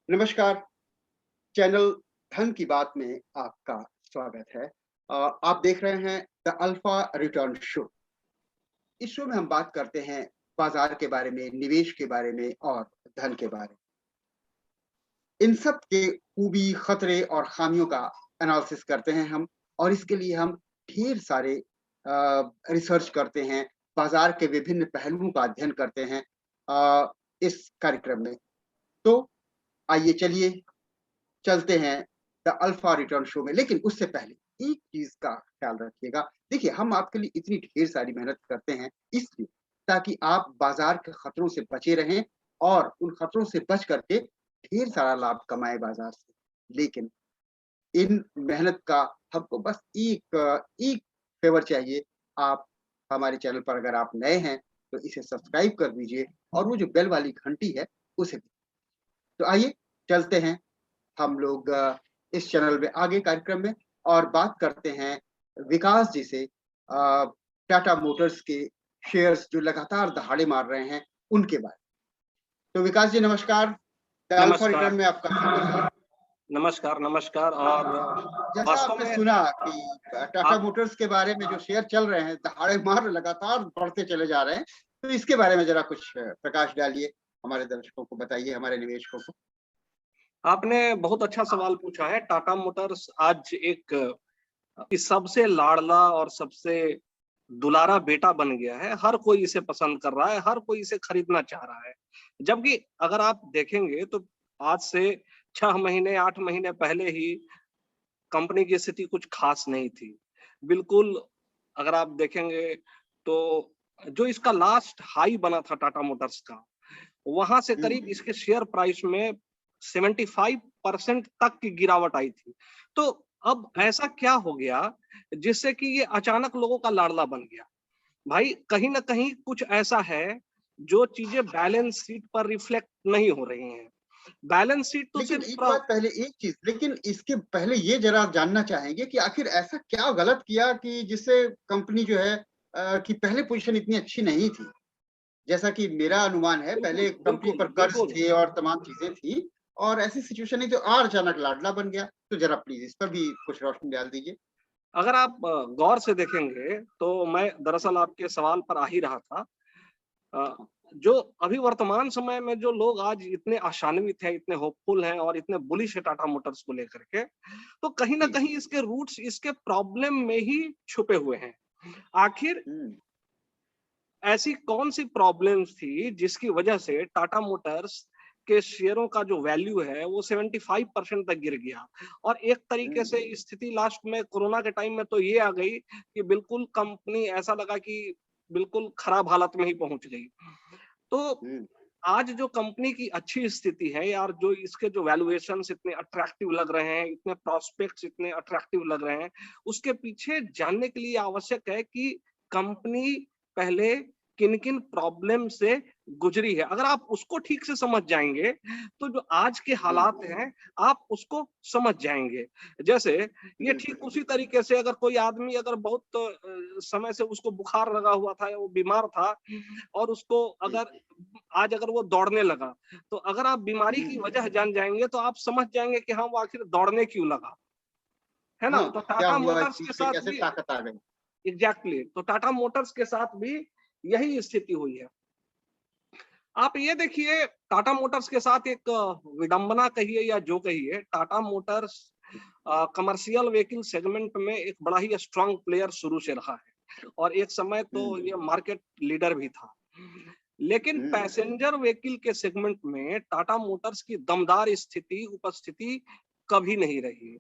नमस्कार, चैनल धन की बात में आपका स्वागत है। आप देख रहे हैं द अल्फा रिटर्न शो। इस शो में हम बात करते हैं बाजार के बारे में, निवेश के बारे में और धन के बारे में। इन सब के खूबी, खतरे और खामियों का एनालिसिस करते हैं हम और इसके लिए हम ढेर सारे रिसर्च करते हैं, बाजार के विभिन्न पहलुओं का अध्ययन करते हैं इस कार्यक्रम में। तो आइए चलिए चलते हैं द अल्फा रिटर्न शो में। लेकिन उससे पहले एक चीज का ख्याल रखिएगा। देखिए, हम आपके लिए इतनी ढेर सारी मेहनत करते हैं इसलिए ताकि आप बाजार के खतरों से बचे रहें और उन खतरों से बच करके ढेर सारा लाभ कमाएं बाजार से। लेकिन इन मेहनत का हमको बस एक फेवर चाहिए। आप हमारे चैनल पर अगर आप नए हैं तो इसे सब्सक्राइब कर दीजिए और वो जो बेल वाली घंटी है उसे भी। तो आइए चलते हैं हम लोग इस चैनल में आगे कार्यक्रम में और बात करते हैं विकास जी से, टाटा मोटर्स के शेयर्स जो लगातार दहाड़े मार रहे हैं उनके बारे में। तो विकास जी नमस्कार, द अल्फा नमस्कार, रिटर्न में आपका स्वागत है। नमस्कार, नमस्कार और जैसा वास्तव आपने में सुना कि टाटा आप मोटर्स के बारे में जो शेयर चल रहे हैं दहाड़े मार लगातार बढ़ते चले जा रहे हैं, तो इसके बारे में जरा कुछ प्रकाश डालिए, हमारे दर्शकों को बताइए, हमारे निवेशकों को। आपने बहुत अच्छा सवाल पूछा है। टाटा मोटर्स आज एक इस सबसे लाडला और सबसे दुलारा बेटा बन गया है। हर कोई इसे पसंद कर रहा है, हर कोई इसे खरीदना चाह रहा है। जबकि अगर आप देखेंगे तो आज से 6 महीने, 8 महीने पहले ही कंपनी की स्थिति कुछ खास नहीं थी। बिल्कुल अगर आप देखेंगे तो जो इसका लास्ट हाई बना था टाटा मोटर्स का, वहां से करीब इसके शेयर प्राइस में 75% तक की गिरावट आई थी। तो अब ऐसा क्या हो गया जिससे कि ये अचानक लोगों का लाडला बन गया? भाई कहीं ना कहीं कुछ ऐसा है जो चीजें बैलेंस शीट पर रिफ्लेक्ट नहीं हो रही हैं। बैलेंस शीट तो लेकिन सिर्फ एक बात पहले, एक चीज, लेकिन इसके पहले ये जरा जानना चाहेंगे कि आखिर ऐसा क्या गलत किया कि जिससे कंपनी जो है की पहले पोजीशन इतनी अच्छी नहीं थी। जैसा कि मेरा अनुमान है, बिल्कुल पहले कंपनी बिल्कुल पर कर्ज बिल्कुल थे और तमाम चीजें थी और ऐसी सिचुएशन है जो और अचानक लाडला बन गया। तो जरा प्लीज इस पर भी कुछ रोशनी डाल दीजिए। अगर आप गौर से देखेंगे तो मैं दरअसल आपके सवाल पर आ ही रहा था। अ, जो अभी वर्तमान समय में जो लोग आज इतने आशान्वित हैं, इतने होपफुल हैं और इतने बुलिश है टाटा मोटर्स को लेकर के, तो कहीं न जी। कहीं इसके रूट्स इसके प्रॉब्लम में ही छुपे हुए हैं। आखिर हम्म। ऐसी कौन-सी प्रॉब्लम्स थी जिसकी वजह से टाटा मोटर्स के शेयरों का जो वैल्यू है वो 75% तक गिर गया? और एक तरीके से हम्म। स्थिति लास्ट में कोरोना के टाइम में तो ये आ गई कि बिल्कुल कंपनी ऐसा लगा कि बिल्कुल खराब हालत में ही पहुँच गई। तो हम्म। आज जो कंपनी की अच्छी स्थिति है यार, जो इसके जो वैल्यूएशंस इतने अट्रैक्टिव लग रहे हैं, इतने प्रॉस्पेक्ट्स इतने अट्रैक्टिव लग रहे हैं, उसके पीछे जानने के लिए आवश्यक है कि कंपनी पहले किन-किन प्रॉब्लम से गुजरी है। अगर आप उसको ठीक से समझ जाएँगे, तो जो आज के जी। हालात हैं, आप उसको समझ जाएँगे। जैसे ये बिल्कुल। ठीक उसी तरीके से अगर कोई आदमी अगर बहुत समय से उसको बुखार लगा हुआ था या वो बीमार था और उसको जी। अगर आज अगर वो दौड़ने लगा, तो अगर आप बीमारी की हम्म। वजह जान जाएँगे तो आप समझ जाएँगे कि हाँ, वो आखिर दौड़ने क्यों लगा, है ना? हाँ, तो क्या टाटा हुआ, इस मोटर्स चीज के से साथ कैसे भी ताकत आ गई। एग्ज़ैक्टली तो टाटा मोटर्स के साथ भी यही स्थिति हुई है। आप ये देखिए टाटा मोटर्स के साथ एक विडंबना कहिए या जो कहिए, Tata Motors commercial vehicle segment में एक बड़ा ही स्ट्रॉन्ग प्लेयर शुरू से रहा है और एक समय तो हम्म। ये मार्केट लीडर भी था। लेकिन हम्म। पैसेंजर व्हीकल के सेगमेंट में टाटा मोटर्स की दमदार स्थिति उपस्थिति कभी नहीं रही।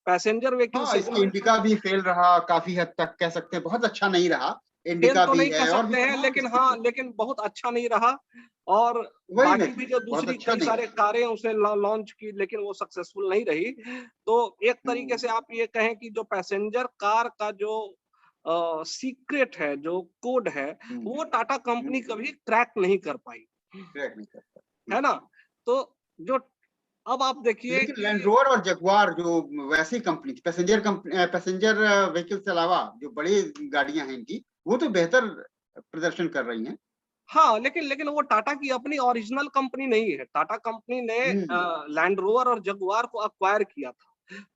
पैसेंजर व्हीकल हाँ, इसमें सेगमेंट में इंडिका भी फेल रहा, काफी हद तक कह सकते हैं, बहुत अच्छा नहीं रहा। फेल इंडिका तो भी नहीं कह है और भी सकते हैं, तमाम लेकिन हाँ, स्थितियां। लेकिन बहुत अच्छा नहीं रहा और वही मैं बाकी कह भी रहा जो हूँ, बहुत दूसरी अच्छा कई नहीं सारे रहा। कारें उसने लॉन्च की लेकिन वो सक्सेसफुल नहीं रही। तो एक तरीके हम्म। से आप ये कहें कि जो पैसेंजर कार का जो सीक्रेट है, जो कोड है, हम्म। वो टाटा कंपनी हम्म। कभी क्रैक नहीं कर पाई, ट्रैक नहीं करता। है ना? तो जो अब आप देखिए लेकिन कि लैंड रोवर और जगुआर जो वैसी कंपनी थी, पैसेंजर व्हीकल से अलावा जो बड़ी गाड़ियां हैं इनकी, वो तो बेहतर प्रदर्शन कर रही हैं। हाँ, लेकिन लेकिन वो टाटा की अपनी ओरिजिनल कंपनी नहीं है। टाटा कंपनी ने हम्म। लैंड रोवर और जगुआर को एक्वायर किया था।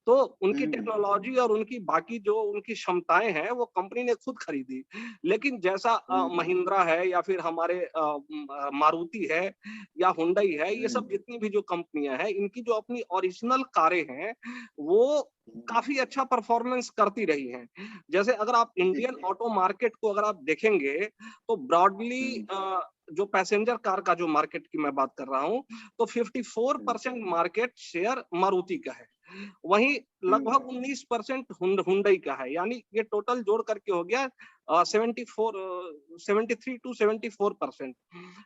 तो उनकी हम्म। टेक्नोलॉजी और उनकी बाकी जो उनकी क्षमताएं हैं वो कंपनी ने खुद खरीदी। लेकिन जैसा हम्म। महिंद्रा है या फिर हमारे मारुति है या हुंडई है, ये हम्म। सब जितनी भी जो कंपनियां हैं, इनकी जो अपनी ओरिजिनल कारें हैं वो हम्म। काफी अच्छा परफॉर्मेंस करती रही हैं। जैसे अगर आप जी इंडियन जी। ऑटो मार्केट को अगर आप देखेंगे तो ब्रॉडली हम्म। जो पैसेंजर कार का जो मार्केट की मैं बात कर रहा हूँ, तो हम्म। 54% मार्केट शेयर मारुति का है। वहीं हम्म। लगभग 19% हुंडई का है। यानी ये टोटल जोड़ करके हो गया 73 टू 74%।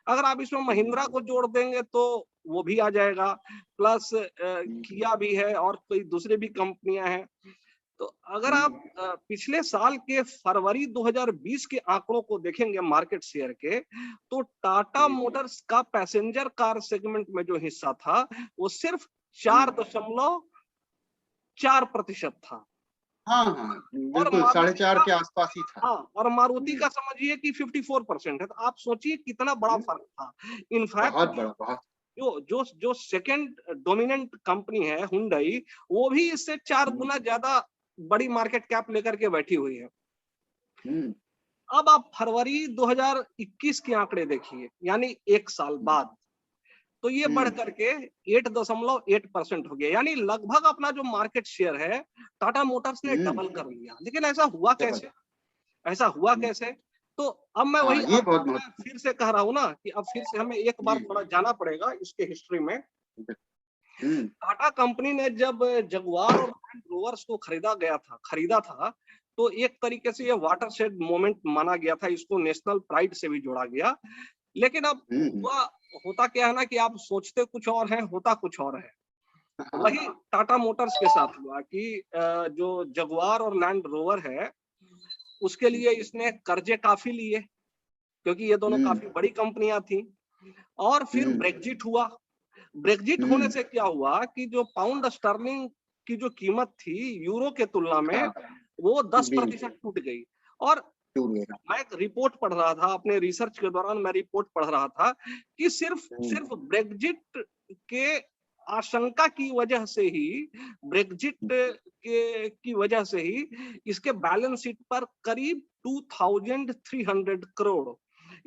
अगर आप इसमें महिंद्रा हम्म। को जोड़ देंगे तो वो भी आ जाएगा, प्लस हम्म। किया भी है और कोई दूसरी भी कंपनियां हैं। तो अगर आप हम्म। पिछले साल के फरवरी 2020 के आंकड़ों को देखेंगे मार्केट शेयर के, तो टाटा जी जी। मोटर्स का पैसेंजर कार सेगमेंट में जो हिस्सा था वो सिर्फ चार हम्म। दशमलव चार प्रतिशत था। हाँ हाँ, और बिल्कुल साढ़े मारुति चार का, के आसपास ही था। हाँ, और मारुति हम्म। का समझिए कि 54% है। तो आप सोचिए कितना बड़ा हम्म। फर्क था। इनफैक्ट बहुत बड़ा, बहुत। जो जो जो सेकंड डोमिनेंट कंपनी है हुंडई, वो भी इससे 4 हम्म। गुना ज्यादा बड़ी मार्केट कैप लेकर के बैठी हुई है। हम्म। अब आप फरवरी 2021 के आंकड़े देखिए, यानी 1 साल बाद, तो ये बढ़ हम्म। करके 8.8% हो गया। यानी लगभग अपना जो मार्केट शेयर है, टाटा मोटर्स ने हम्म। डबल कर लिया। लेकिन ऐसा हुआ डबल। कैसे? ऐसा हुआ हम्म। कैसे? तो अब मैं हाँ, वही ये आपको बहुत मैं महत्वपूर्ण। फिर से कह रहा हूँ ना कि अब फिर से हमें एक बार जी। थोड़ा जाना पड़ेगा इसके हिस्ट्री में। हम्म। टाटा कंपनी ने जब जगुआर और लैंड रोवर्स को खरीदा था, तो एक तरीके से ये वाटरशेड मोमेंट माना गया था, इसको नेशनल प्राइड से भी जोड़ा गया। लेकिन अब हम्म। होता क्या है ना कि आप सोचते कुछ और है, होता कुछ और है। हाँ। वही टाटा मोटर्स के साथ हुआ कि जो जगुआर और लैंड रोवर है, उसके लिए इसने कर्जे काफी लिए, क्योंकि ये दोनों हम्म। काफी बड़ी कंपनियां थी। और फिर हम्म। ब्रेग्जिट हुआ। ब्रेग्जिट होने हम्म। से क्या हुआ कि जो पाउंड स्टर्लिंग की जो कीमत थी यूरो के तुलना में, हाँ। वो 10% बिल्कुल। टूट गई। और टूट गया। मैं एक रिपोर्ट पढ़ रहा था, अपने रिसर्च के दौरान मैं रिपोर्ट पढ़ रहा था कि सिर्फ हम्म। सिर्फ ब्रेग्जिट के आशंका की वजह से ही, ब्रेग्जिट के की वजह से ही इसके बैलेंस शीट पर करीब 2300 करोड़,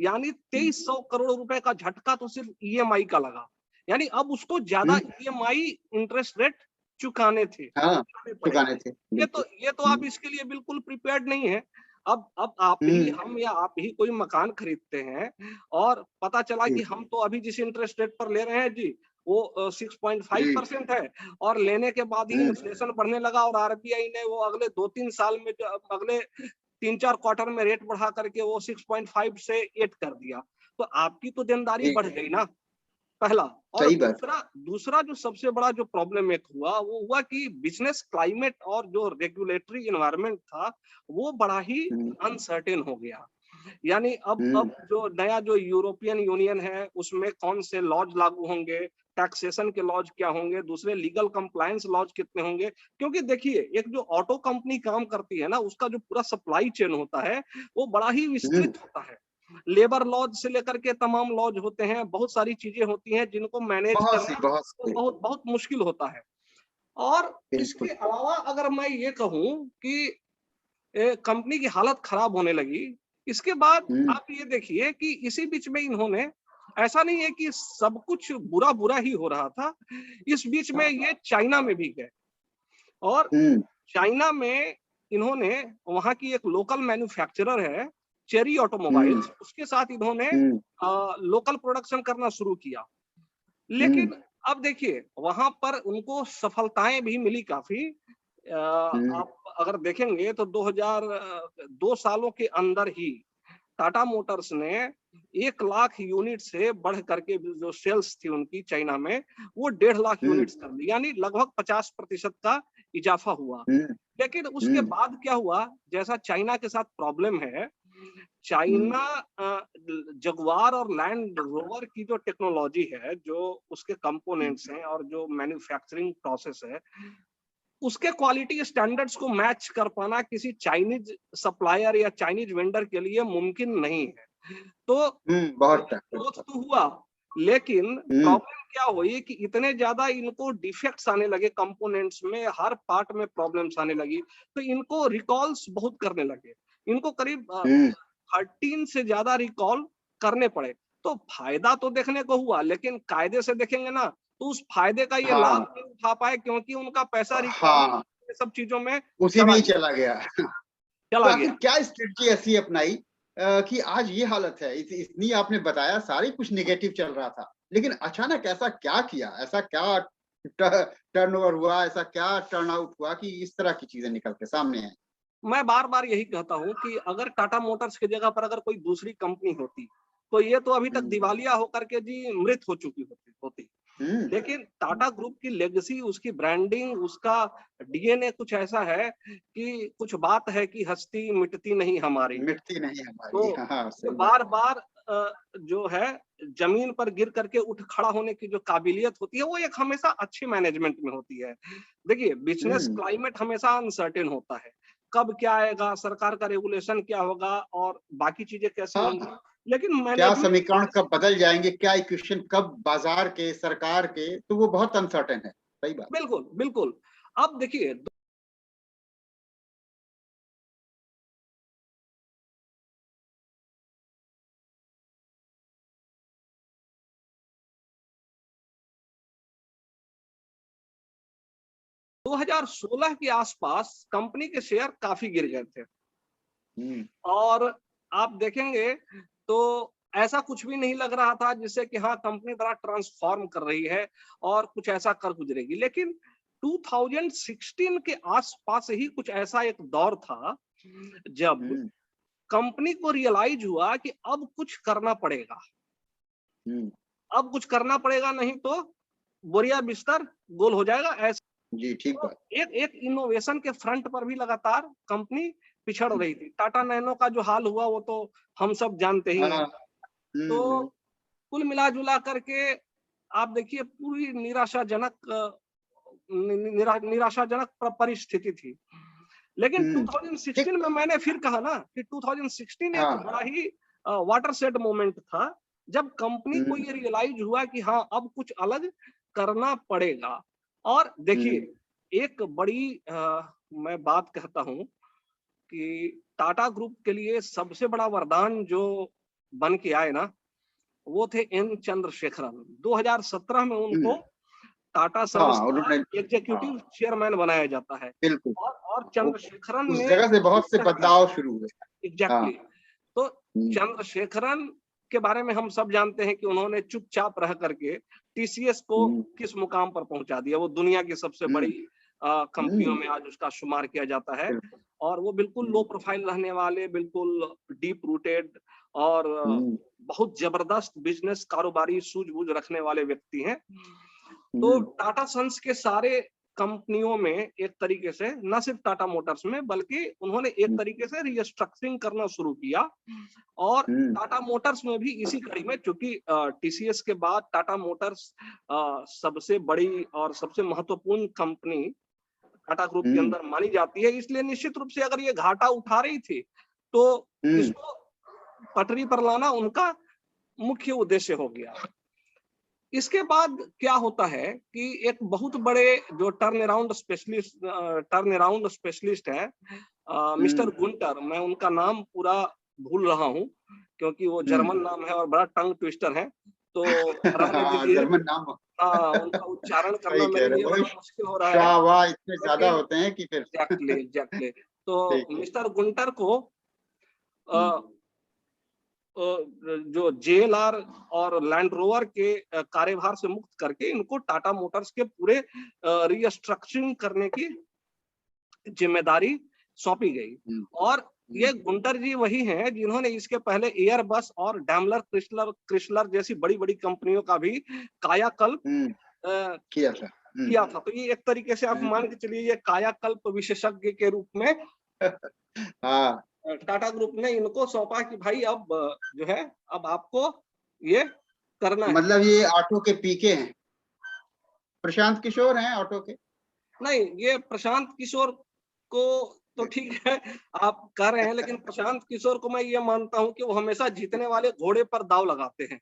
यानी हम्म। 2300 करोड़ रुपए का झटका तो सिर्फ ईएमआई का लगा। यानी अब उसको ज्यादा हम्म। ईएमआई इंटरेस्ट रेट हाँ, चुकाने चुकाने पड़ेंगे। थे, ये बिल्कुल। तो ये तो आप हम्म। इसके लिए बिल्कुल प्रिपेयर्ड नहीं है। अब हम्म। हम या आप ही कोई मकान खरीदते हैं और पता चला जी कि हम तो अभी जिस इंटरेस्ट रेट पर ले रहे हैं जी, वो जी। 6.5% है, और लेने के बाद ही हम्म। इन्फ्लेशन बढ़ने लगा और आरबीआई ने वो अगले 2-3 साल में, जो अगले 3-4 क्वार्टर में रेट बढ़ा करके वो 6.5 से 8 कर दिया। तो आपकी तो देनदारी जी बढ़ जी। गई ना, पहला। और सही बात। दूसरा दूसरा जो सबसे बड़ा जो प्रॉब्लम एक हुआ, वो हुआ कि बिजनेस क्लाइमेट और जो रेगुलेटरी एनवायरनमेंट था, वो बड़ा ही हम्म। अनसर्टेन हो गया। यानी हम्म। अब जो नया जो यूरोपियन यूनियन है, उसमें कौन से लॉज लागू होंगे, टैक्सेशन के लॉज क्या होंगे, दूसरे लीगल कंप्लायंस लॉज कितने होंगे। क्योंकि देखिए, एक जो ऑटो कंपनी काम करती है ना, उसका जो पूरा सप्लाई चेन होता है, वो बड़ा ही हम्म। विस्तृत होता है। लेबर लॉज से लेकर के तमाम लॉज होते हैं, बहुत सारी चीजें होती हैं जिनको मैनेज बहुत सी, करना बहुत तो सी। बहुत बहुत मुश्किल होता है। और बिल्कुल। इसके अलावा अगर मैं ये कहूं कि कंपनी की हालत खराब होने लगी, इसके बाद हम्म। आप ये देखिए कि इसी बीच में इन्होंने, ऐसा नहीं है कि सब कुछ बुरा बुरा ही हो रहा था, इस बीच में ये चाइना में भी गए। और हम्म। चाइना में इन्होंने, वहां की एक लोकल मैन्युफैक्चरर है चेरी हम्म। ऑटोमोबाइल्स, उसके साथ इन्होंने हम्म। लोकल प्रोडक्शन करना शुरू किया। हम्म। लेकिन अब देखिए, वहां पर उनको सफलताएं भी मिली काफी। हम्म। आप अगर देखेंगे तो 2002 सालों के अंदर ही टाटा मोटर्स ने 1 लाख यूनिट से बढ़ करके जो सेल्स थी उनकी चाइना में, वो 1.5 लाख हम्म। यूनिट्स कर दी, यानी लगभग 50% का इजाफा हुआ। हम्म। लेकिन उसके हम्म। बाद क्या हुआ, जैसा चाइना के साथ प्रॉब्लम है, हम्म। चाइना जगुआर और लैंड रोवर की जो टेक्नोलॉजी है, जो उसके कंपोनेंट्स हैं और जो मैन्युफैक्चरिंग प्रोसेस है, उसके क्वालिटी स्टैंडर्ड्स को मैच कर पाना किसी चाइनीज सप्लायर या चाइनीज वेंडर के लिए मुमकिन नहीं है। तो बहुत ग्रोथ तो हुआ, लेकिन प्रॉब्लम क्या हुई कि इतने ज्यादा इनको डिफेक्ट्स आने लगे कंपोनेंट्स में, हर पार्ट में प्रॉब्लम्स आने लगी, तो इनको रिकॉल्स बहुत करने लगे। इनको करीब 13 से ज्यादा रिकॉल करने पड़े। तो फायदा तो देखने को हुआ, लेकिन कायदे से देखेंगे ना तो उस फायदे का ये लाभ हाँ नहीं उठा पाए, क्योंकि उनका पैसा रिकॉल हाँ, सब चीजों में उसी में ही गया चला गया। तो चला आखिर गया। क्या स्ट्रेटजी ऐसी अपनाई कि आज ये हालत है? इतनी आपने बताया, सारी कुछ नेगेटिव चल रहा था, लेकिन अचानक ऐसा क्या किया, ऐसा क्या टर्नओवर हुआ, ऐसा क्या टर्न आउट हुआ कि इस तरह की चीजें निकल के सामने आई? मैं बार बार यही कहता हूं कि अगर टाटा मोटर्स की जगह पर अगर कोई दूसरी कंपनी होती तो ये तो अभी तक हम्म दिवालिया होकर के जी मृत हो चुकी होती। हम्म लेकिन टाटा ग्रुप की लेगेसी, उसकी ब्रांडिंग, उसका डीएनए कुछ ऐसा है कि कुछ बात है कि हस्ती मिटती नहीं हमारी। मिटती नहीं हमारी। तो हाँ, ये सही बात। बार बार जो है जमीन पर गिर करके उठ खड़ा होने की जो काबिलियत होती है वो एक हमेशा अच्छी मैनेजमेंट में होती है। देखिए, बिजनेस हम्म क्लाइमेट हमेशा अनसर्टेन होता है, कब क्या आएगा, सरकार का रेगुलेशन क्या होगा और बाकी चीजें कैसी होंगी, हाँ, लेकिन क्या मैनेजमेंट समीकरण कब बदल जाएंगे, क्या इक्वेशन कब बाजार के, सरकार के, तो वो बहुत अनसर्टेन है। सही बात। बिल्कुल बिल्कुल। अब देखिए, 2016 के आसपास कंपनी के शेयर काफी गिर गए थे, हम्म और आप देखेंगे तो ऐसा कुछ भी नहीं लग रहा था जिससे कि हाँ कंपनी बड़ा ट्रांसफॉर्म कर रही है और कुछ ऐसा कर गुजरेगी। लेकिन 2016 के आसपास ही कुछ ऐसा एक दौर था जब हम्म कंपनी को रियलाइज हुआ कि अब कुछ करना पड़ेगा, हम्म अब कुछ करना पड़ेगा, नहीं तो बोरिया बिस्तर गोल हो जाएगा। ऐसा जी, ठीक तो बात। एक एक इनोवेशन के फ्रंट पर भी लगातार कंपनी पिछड़ रही थी। टाटा नैनो का जो हाल हुआ वो तो हम सब जानते ही हैं। हाँ। तो हम्म कुल मिला-जुला करके आप देखिए पूरी निराशाजनक निराशाजनक परिस्थिति थी। लेकिन हम्म, 2016 ठीक। में मैंने फिर कहा ना कि 2016 एक हाँ। बड़ा ही वाटरशेड मोमेंट था, जब कंपनी को हम्म ये रियलाइज हुआ कि हाँ अब कुछ अलग करना पड़ेगा। और हम्म देखिए, एक बड़ी मैं बात कहता हूँ कि टाटा ग्रुप के लिए सबसे बड़ा वरदान जो बन के आए ना, वो थे एन चंद्रशेखरन। 2017 में हम्म, उनको टाटा सन्स हाँ, का उन्होंने। हाँ, एग्जीक्यूटिव चेयरमैन बनाया जाता है। बिल्कुल। और वो चंद्रशेखरन उस ने जगह से जिस बहुत से तरह का बदलाव शुरू हुए। हाँ। एग्जैक्टली तो हम्म चंद्रशेखरन के बारे में हम सब जानते हैं कि उन्होंने चुपचाप रह करके टीसीएस को हम्म किस मुकाम पर पहुंचा दिया। वो दुनिया की सबसे हम्म बड़ी कंपनियों हम्म, में आज उसका शुमार किया जाता है। बिल्कुल। और वो बिल्कुल लो प्रोफाइल रहने वाले, बिल्कुल डीप रूटेड और हम्म बहुत जबरदस्त बिजनेस कारोबारी सूझबूझ रखने वाले व्यक्ति हैं। तो हम्म टाटा सन्स के सारे कंपनियों में एक तरीके से, न सिर्फ टाटा मोटर्स में, बल्कि उन्होंने एक हम्म तरीके से रीस्ट्रक्चरिंग करना शुरू किया। और हम्म टाटा मोटर्स में भी इसी कड़ी में, क्योंकि टीसीएस के बाद टाटा मोटर्स सबसे बड़ी और सबसे महत्वपूर्ण कंपनी टाटा ग्रुप के हम्म अंदर मानी जाती है, इसलिए निश्चित रूप से अगर ये घाटा उठा रही थी तो हम्म, इसको पटरी पर लाना उनका मुख्य उद्देश्य हो गया। इसके बाद क्या होता है कि एक बहुत बड़े जो टर्न अराउंड स्पेशलिस्ट है, मिस्टर हम्म, गुंटर, मैं उनका नाम पूरा भूल रहा हूँ क्योंकि वो हम्म। जर्मन नाम है और बड़ा टंग ट्विस्टर है, तो रहने हाँ, दीजिए। जर्मन नाम। हाँ, उनका उच्चारण करना सही कह मेरे रहे लिए हो, बड़ा वही। मुश्किल हो रहा है। शाह वाह इतने ज्यादा लेकिन होते हैं कि फिर। एग्जैक्टली तो ठीक है। मिस्टर गुंटर को हम्म अ, जो जेएलआर और लैंड रोवर के कार्यभार से मुक्त करके इनको टाटा मोटर्स के पूरे रीस्ट्रक्चरिंग करने की जिम्मेदारी सौंपी गई। हम्म और ये हम्म गुंटर जी वही हैं जिन्होंने इसके पहले एयरबस और डैमलर क्रिस्लर क्रिस्लर जैसी बड़ी बड़ी कंपनियों का भी कायाकल्प हम्म, अ, किया था। किया था। तो ये एक तरीके से आप हम्म, मान के चलिए ये कायाकल्प विशेषज्ञ के रूप में हाँ, टाटा ग्रुप ने इनको सौंपा कि भाई अब जो है अब आपको ये करना है। मतलब ये ऑटो के पीके हैं, प्रशांत किशोर हैं ऑटो के। नहीं, ये प्रशांत किशोर को तो ठीक है, आप कह रहे हैं, लेकिन प्रशांत किशोर को मैं ये मानता हूँ कि वो हमेशा जीतने वाले घोड़े पर दांव लगाते हैं।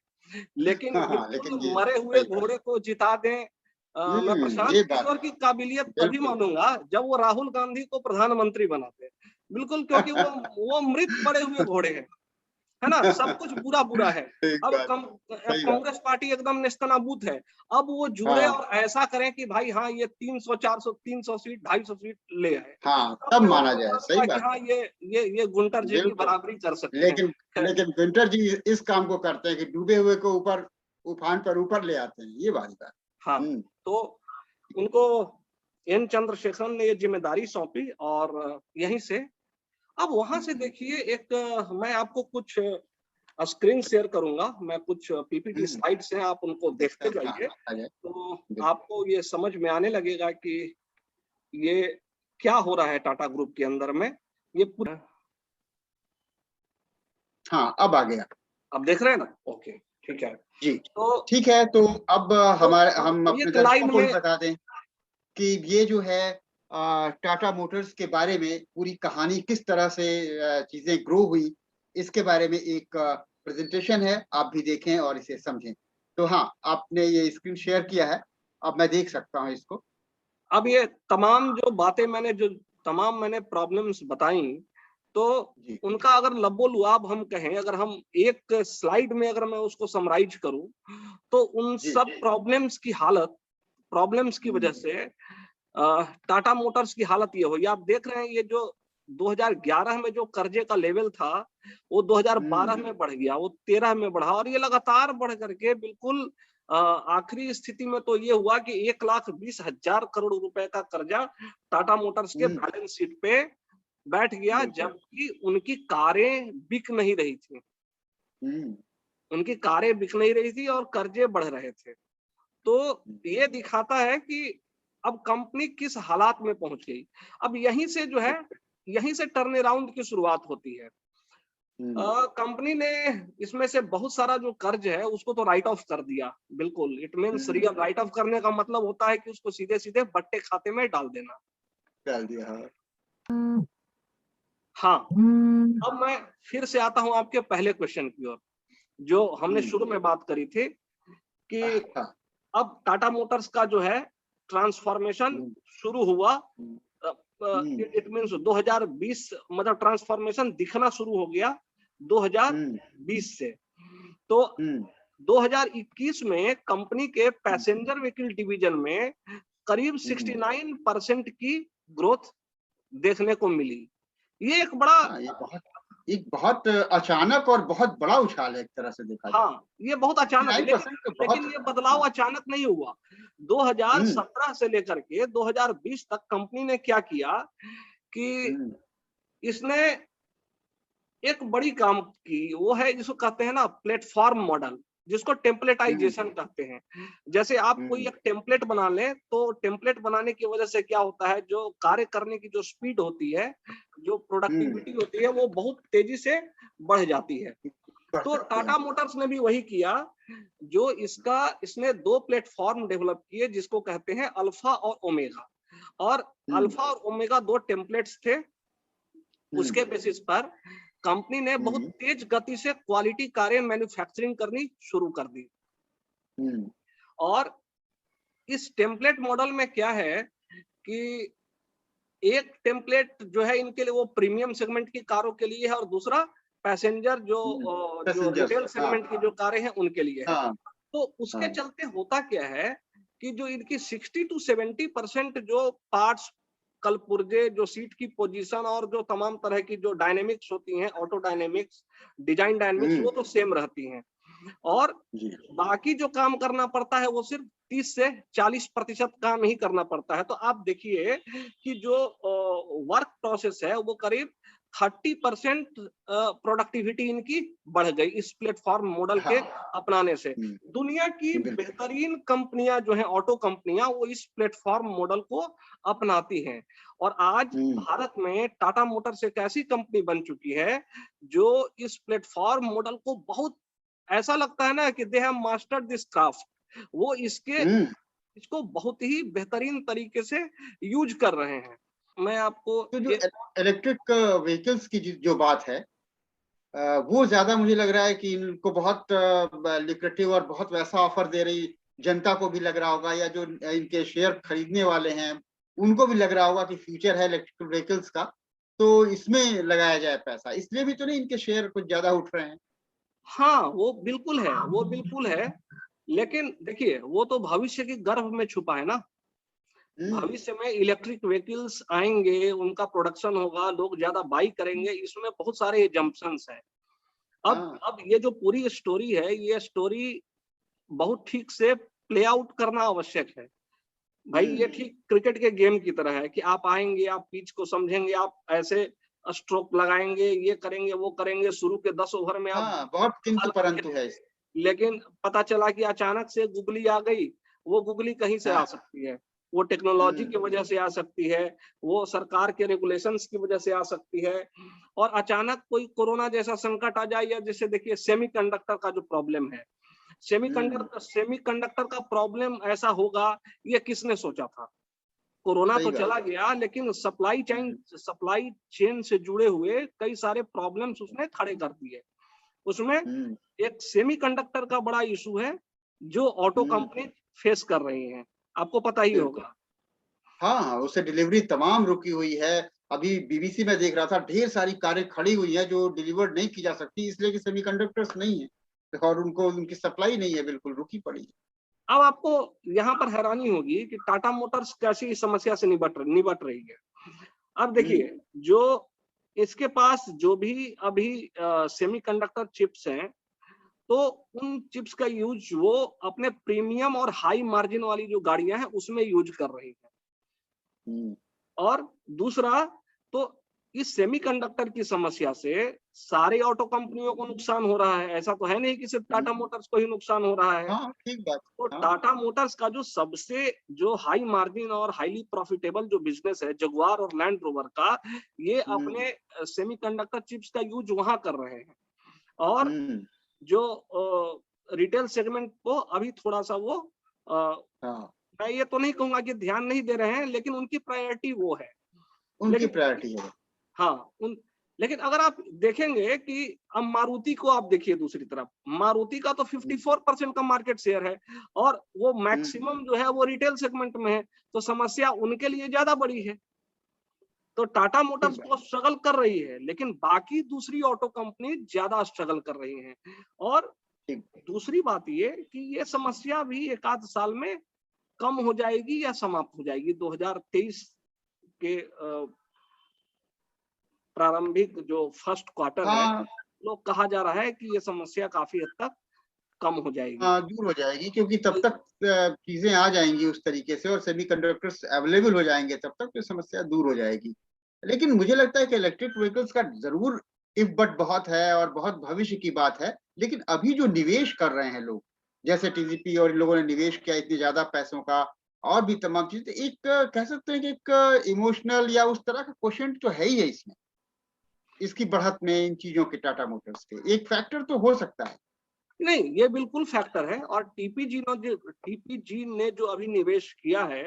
लेकिन हाँ, हाँ, लेकिन बिल्कुल ये मरे हुए सही बात। घोड़े को जिता दें, मैं प्रशांत ये बात किशोर की काबिलियत तभी बिल्कुल। मानूंगा जब वो राहुल गांधी को प्रधानमंत्री बनाते हैं। बिल्कुल, क्योंकि वो मृत पड़े हुए घोड़े हैं, है ना? सब कुछ बुरा-बुरा है। ठीक अब बात, सही बात। कांग्रेस पार्टी एकदम नेस्तनाबूत है। अब वो जुड़े हाँ, और ऐसा करें कि भाई हाँ, ये 300, 400, 300 सीट, 250 सीट ले आए। हाँ, तब तब लोगों माना को जाए, सही लगेगा कि बात हाँ, है। ये गुंटर जी की बिल्कुल, बराबरी कर सकते हैं। लेकिन लेकिन गुंटर जी इस काम को करते हैं कि डूबे हुए को ऊपर उफान पर ऊपर ले आते हैं, ये वाली बात। हाँ, हुँ, तो उनको एन चंद्रशेखरन ने ये ज़िम्मेदारी सौंपी और यहीं से अब वहाँ से हुँ, देखिए मैं आपको कुछ स्क्रीन शेयर करूँगा, मैं कुछ पीपीटी हुँ, स्लाइड्स हैं, आप उनको देखते हाँ, जाइए, हाँ, आ जाए, तो बिल्कुल। आपको ये समझ में आने लगेगा कि ये क्या हो रहा है टाटा ग्रुप के अंदर में। ये पूरा हाँ, अब आ गया। आप देख रहे हैं ना? ओके, ठीक है। जी, तो ठीक है, तो अब हमारे अब हम अपने एक दर्शकों लाइन को भी में बता दें कि ये जो है टाटा मोटर्स के बारे में पूरी कहानी किस तरह से चीज़ें ग्रो हुई, इसके बारे में एक प्रेज़ेंटेशन है, आप भी देखें और इसे समझें। तो हाँ, आपने ये स्क्रीन शेयर किया है, अब मैं देख सकता हूँ इसको। अब ये तमाम जो बातें जो तमाम मैंने प्रॉब्लम्स बताई, तो जी, उनका अगर लबो-लुआब हम कहें, अगर हम एक स्लाइड में अगर मैं उसको समराइज़ करूँ, तो उन जी। सब प्रॉब्लम्स की वजह हुँ, से टाटा मोटर्स की हालत ये हुई। आप देख रहे हैं ये जो 2011 में जो कर्जे का लेवल था, वो 2012 हुँ, में बढ़ गया, वो 13 में बढ़ा और ये लगातार बढ़ करके बिल्कुल आखिरी स्थिति में तो ये हुआ कि 1,20,000 करोड़ रुपए का कर्जा टाटा मोटर्स के हुँ, बैलेंस शीट पे बैठ गया, बिल्कुल। जबकि उनकी कारें बिक नहीं रही थी। हुँ, उनकी कारें बिक नहीं रही थी और कर्जे बढ़ रहे थे। तो हुँ, ये दिखाता है कि अब कंपनी किस हालात में पहुंच गई। अब यहीं से जो है, यहीं से टर्न अराउंड की शुरुआत होती है। हुँ, कंपनी ने इसमें से बहुत सारा जो कर्ज है उसको तो राइट ऑफ कर दिया। बिल्कुल, it means hmm, real right of करने का मतलब होता है कि उसको सीधे-सीधे बट्टे खाते में डाल देना। डाल दिया, हाँ। हाँ, अब मैं फिर से आता हूँ आपके पहले क्वेश्चन की ओर, जो हमने हुँ, शुरू में बात करी थी कि हाँ, अब टाटा मोटर्स का जो है ट्रांसफॉर्मेशन हुँ, शुरू हुआ। हुँ, हुँ, इट मीन्स 2020 मतलब ट्रांसफॉर्मेशन दिखना शुरू हो गया 2020 से। तो हुँ, 2021 में कंपनी के हुँ, पैसेंजर व्हीकल डिवीजन में करीब हुँ। 69% की ग्रोथ देखने को मिली। ये एक बड़ा हाँ, ये बहुत अचानक और बहुत बड़ा उछाल है एक तरह से देखा जाए। हाँ, ये बहुत अचानक, लेकिन 69% तो बहुत लेकिन है। ये बदलाव हाँ। अचानक नहीं हुआ। हुँ, 2017 से लेकर के 2020 तक कंपनी ने क्या किया कि हुँ, इसने एक बड़ी काम की, वो है जिसको कहते हैं ना प्लेटफ़ॉर्म मॉडल, जिसको हुँ, टेम्पलेटाइज़ेशन कहते हैं। जैसे आप कोई हुँ, एक टेम्पलेट बना लें, तो टेम्पलेट बनाने की वजह से क्या होता है, जो कार्य करने की जो स्पीड होती है, जो हुँ, प्रोडक्टिविटी होती है, वो बहुत तेज़ी से बढ़ जाती है। बढ़ तो जाते हैं। टाटा मोटर्स ने भी वही किया, जो इसने 2 प्लेटफ़ॉर्म डेवलप किए जिसको कहते हैं अल्फ़ा और ओमेगा। और हुँ, अल्फ़ा और ओमेगा 2 टेम्पलेट्स थे, हुँ, उसके बेसिस पर कंपनी ने बहुत हुँ, तेज गति से क्वालिटी कारें मैन्युफैक्चरिंग करनी शुरू कर दी। हुँ, और इस टेम्पलेट मॉडल में क्या है कि एक टेम्पलेट जो है इनके लिए वो प्रीमियम सेगमेंट की कारों के लिए है और दूसरा पैसेंजर हुँ, जो पैसेंजर्स रिटेल हाँ, सेगमेंट की जो कारें हैं उनके लिए है। हाँ, तो उसके हाँ, चलते होता क्या है कि जो इनकी 60 टू 70% जो पार्ट्स, कलपुर्जे, जो सीट की पोजीशन और जो तमाम तरह की जो डायनेमिक्स होती हैं, ऑटो डायनेमिक्स, डिजाइन डायनेमिक्स, हुँ, वो तो सेम रहती हैं। और जी, बाकी जो काम करना पड़ता है वो सिर्फ 30 से 40% काम ही करना पड़ता है। तो आप देखिए कि जो वर्क प्रोसेस है वो करीब 30% प्रोडक्टिविटी इनकी बढ़ गई इस प्लेटफॉर्म मॉडल के हाँ, अपनाने से। हुँ, दुनिया की बिल्कुल, बेहतरीन कंपनियां जो हैं, ऑटो कंपनियां, वो इस प्लेटफॉर्म मॉडल को अपनाती हैं। और आज हुँ, भारत में टाटा मोटर्स एक ऐसी कंपनी बन चुकी है जो इस प्लेटफॉर्म मॉडल को बहुत, ऐसा लगता है ना कि they have mastered this craft. वो हुँ, इसको बहुत ही बेहतरीन तरीके से यूज कर रहे हैं। मैं आपको तो जो इलेक्ट्रिक व्हीकल्स की जो बात है, वो ज्यादा मुझे लग रहा है कि इनको बहुत लिक्रेटिव और बहुत वैसा ऑफर दे रही, जनता को भी लग रहा होगा, या जो इनके शेयर खरीदने वाले हैं उनको भी लग रहा होगा कि फ्यूचर है इलेक्ट्रिक व्हीकल्स का, तो इसमें लगाया जाए पैसा, इसलिए भी तो नहीं इनके शेयर कुछ ज्यादा उठ रहे हैं। हाँ, वो बिल्कुल है, वो बिल्कुल है। लेकिन देखिए, वो तो भविष्य के गर्भ में छुपा है ना। हम्म। भविष्य में इलेक्ट्रिक व्हीकल्स आएंगे, उनका प्रोडक्शन होगा, लोग ज्यादा बाई करेंगे, इसमें बहुत सारे एजम्पशंस हैं। अब हाँ। अब ये जो पूरी स्टोरी है, ये स्टोरी बहुत ठीक से प्ले आउट करना आवश्यक है। भाई ये हम्म। ठीक क्रिकेट के गेम की तरह है कि आप आएंगे, आप पिच को समझेंगे, आप ऐसे स्ट्रोक लगाएंगे, ये करेंगे, वो करेंगे, शुरू के 10 ओवर में आप हाँ, बहुत किंतु परंतु है इस। लेकिन पता चला कि अचानक से गुगली आ गई। वो गुगली कहीं से आ हाँ। सकती है, वो टेक्नोलॉजी की हम्म। वजह से आ सकती है, वो सरकार के रेगुलेशंस की वजह से आ सकती है, और अचानक कोई कोरोना जैसा संकट आ जाए, या जैसे देखिए सेमीकंडक्टर का जो प्रॉब्लम है, हम्म। सेमीकंडक्टर का प्रॉब्लम ऐसा होगा, ये किसने सोचा था। कोरोना सही तो बात। चला गया, लेकिन सप्लाई चेन से जुड़े हुए कई सारे प्रॉब्लम्स उसने खड़े कर दिए। उसमें हम्म। एक सेमीकंडक्टर का बड़ा इशू है, जो ऑटो हम्म। कंपनी फेस कर रही हैं, आपको पता ही बिल्कुल। होगा। हाँ, हाँ, उससे डिलीवरी तमाम रुकी हुई है। अभी बीबीसी में देख रहा था, ढेर सारी कारें खड़ी हुई हैं जो डिलीवर्ड नहीं की जा सकती, इसलिए कि सेमीकंडक्टर्स नहीं है और उनको उनकी सप्लाई नहीं है, बिल्कुल रुकी पड़ी है। अब आपको यहाँ पर हैरानी होगी कि टाटा मोटर्स कैसी इस समस्या से निबट रही है। अब हम्म। देखिए, जो इसके पास जो भी अभी सेमीकंडक्टर चिप्स हैं, तो उन चिप्स का यूज वो अपने प्रीमियम और हाई मार्जिन वाली जो गाड़ियां हैं उसमें यूज कर रही है। हम्म। और दूसरा, तो इस सेमीकंडक्टर की समस्या से सारे ऑटो कंपनियों को नुकसान हो रहा है, ऐसा तो है नहीं कि सिर्फ टाटा हम्म। मोटर्स को ही नुकसान हो रहा है। हाँ, ठीक बात। तो हाँ। टाटा मोटर्स का जो सबसे जो हाई मार्जिन और हाईली प्रॉफिटेबल जो बिजनेस है, जगुआर और लैंड रोवर का, ये हम्म। अपने सेमीकंडक्टर चिप्स का यूज वहां कर रहे हैं। और हम्म। जो रिटेल सेगमेंट को अभी थोड़ा सा वो अ, हाँ, मैं ये तो नहीं कहूंगा कि ध्यान नहीं दे रहे हैं, लेकिन उनकी प्रायोरिटी वो है। उनकी लेकिन प्रायोरिटी है। हाँ, उन लेकिन अगर आप देखेंगे कि अब मारुति को आप देखिए दूसरी तरफ, मारुति का तो हम्म। 54% का मार्केट शेयर है, और वो हम्म। मैक्सिमम जो है वो रिटेल सेगमेंट में है, तो समस्या उनके लिए ज्यादा बड़ी है। तो टाटा ठीक मोटर्स बात। को स्ट्रगल कर रही है, लेकिन बाकी दूसरी ऑटो कंपनी ज्यादा स्ट्रगल कर रही हैं। और ठीक। दूसरी बात ये कि ये समस्या भी एक आध साल में कम हो जाएगी या समाप्त हो जाएगी। 2023 के प्रारंभिक जो फर्स्ट क्वार्टर है, हाँ। लोग कहा जा रहा है कि ये समस्या काफी हद तक कम हो जाएगी। हाँ, दूर हो जाएगी, क्योंकि तब तो तक चीजें आ जाएंगी उस तरीके से और सेमीकंडक्टर्स अवेलेबल हो जाएंगे, तब तक तो समस्या दूर हो जाएगी। लेकिन मुझे लगता है कि इलेक्ट्रिक व्हीकल्स का जरूर इफ बट बहुत है और बहुत भविष्य की बात है, लेकिन अभी जो निवेश कर रहे हैं लोग, जैसे टीजीपी और इन लोगों ने निवेश किया इतने ज्यादा पैसों का, और भी तमाम चीज, एक कह सकते हैं कि एक इमोशनल या उस तरह का क्वेश्चन तो है ही है इसमें, इसकी बढ़त में, इन चीजों के, टाटा मोटर्स के एक फैक्टर तो हो सकता है। नहीं, ये बिल्कुल फैक्टर है। और टीपीजी ने जो अभी निवेश किया है,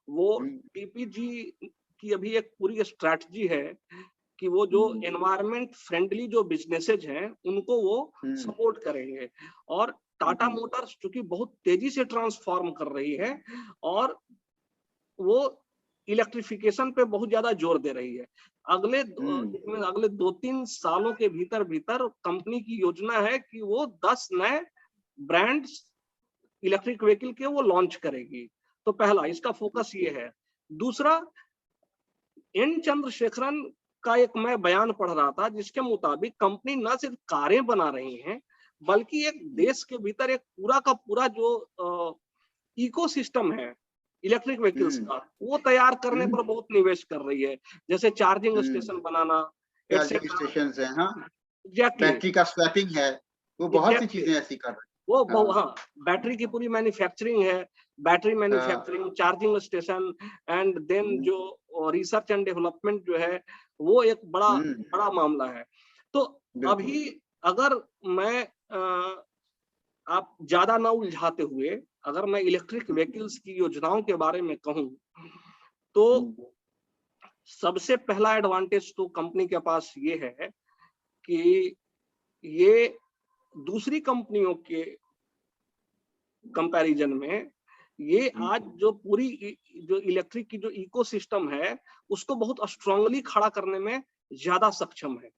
वो हम्म। टीपीजी की अभी एक पूरी स्ट्रैटेजी है कि वो जो हम्म। एनवायरमेंट फ्रेंडली जो बिजनेसेज हैं उनको वो हम्म। सपोर्ट करेंगे। और टाटा हम्म। मोटर्स चूंकि बहुत तेजी से ट्रांसफॉर्म कर रही है, और वो इलेक्ट्रिफिकेशन पे बहुत ज्यादा जोर दे रही है। हम्म। अगले 2-3 सालों के भीतर भीतर कंपनी की योजना है कि वो 10 नए ब्रांड्स इलेक्ट्रिक व्हीकल के वो लॉन्च करेगी। तो पहला इसका फोकस ये है। दूसरा, एन चंद्रशेखरन का एक मैं बयान पढ़ रहा था, जिसके मुताबिक कंपनी न सिर्फ कारें बना रही हैं, बल्कि एक देश के भीतर एक पूरा का पूरा जो इकोसिस्टम है इलेक्ट्रिक व्हीकल्स हम्म। का, वो तैयार करने हम्म। पर बहुत निवेश कर रही है, जैसे चार्जिंग हम्म। स्टेशन बनाना, चार्जिंग एटसेट्रा। स्टेशन है, हाँ। एग्जैक्टली, बैटरी का स्वैपिंग है, वो बहुत सी एग्जैक्टली। चीजें ऐसी कर वो रहे हैं। हाँ। हाँ, बैटरी की पूरी मैन्युफैक्चरिंग है, बैटरी हाँ। Manufacturing, charging station, and then hmm. जो रिसर्च एंड डेवलपमेंट जो है, वो एक बड़ा हम्म। बड़ा मामला है। तो बिल्कुल। अभी अगर मैं आप ज्यादा ना उलझाते हुए, अगर मैं इलेक्ट्रिक हम्म। व्हीकल्स की योजनाओं के बारे में कहूं, तो हम्म। सबसे पहला एडवांटेज तो कंपनी के पास ये है कि ये दूसरी कंपनियों के कंपैरिजन में ये आज जो पूरी जो इलेक्ट्रिक की जो इकोसिस्टम है, उसको बहुत स्ट्रांगली खड़ा करने में ज्यादा सक्षम है।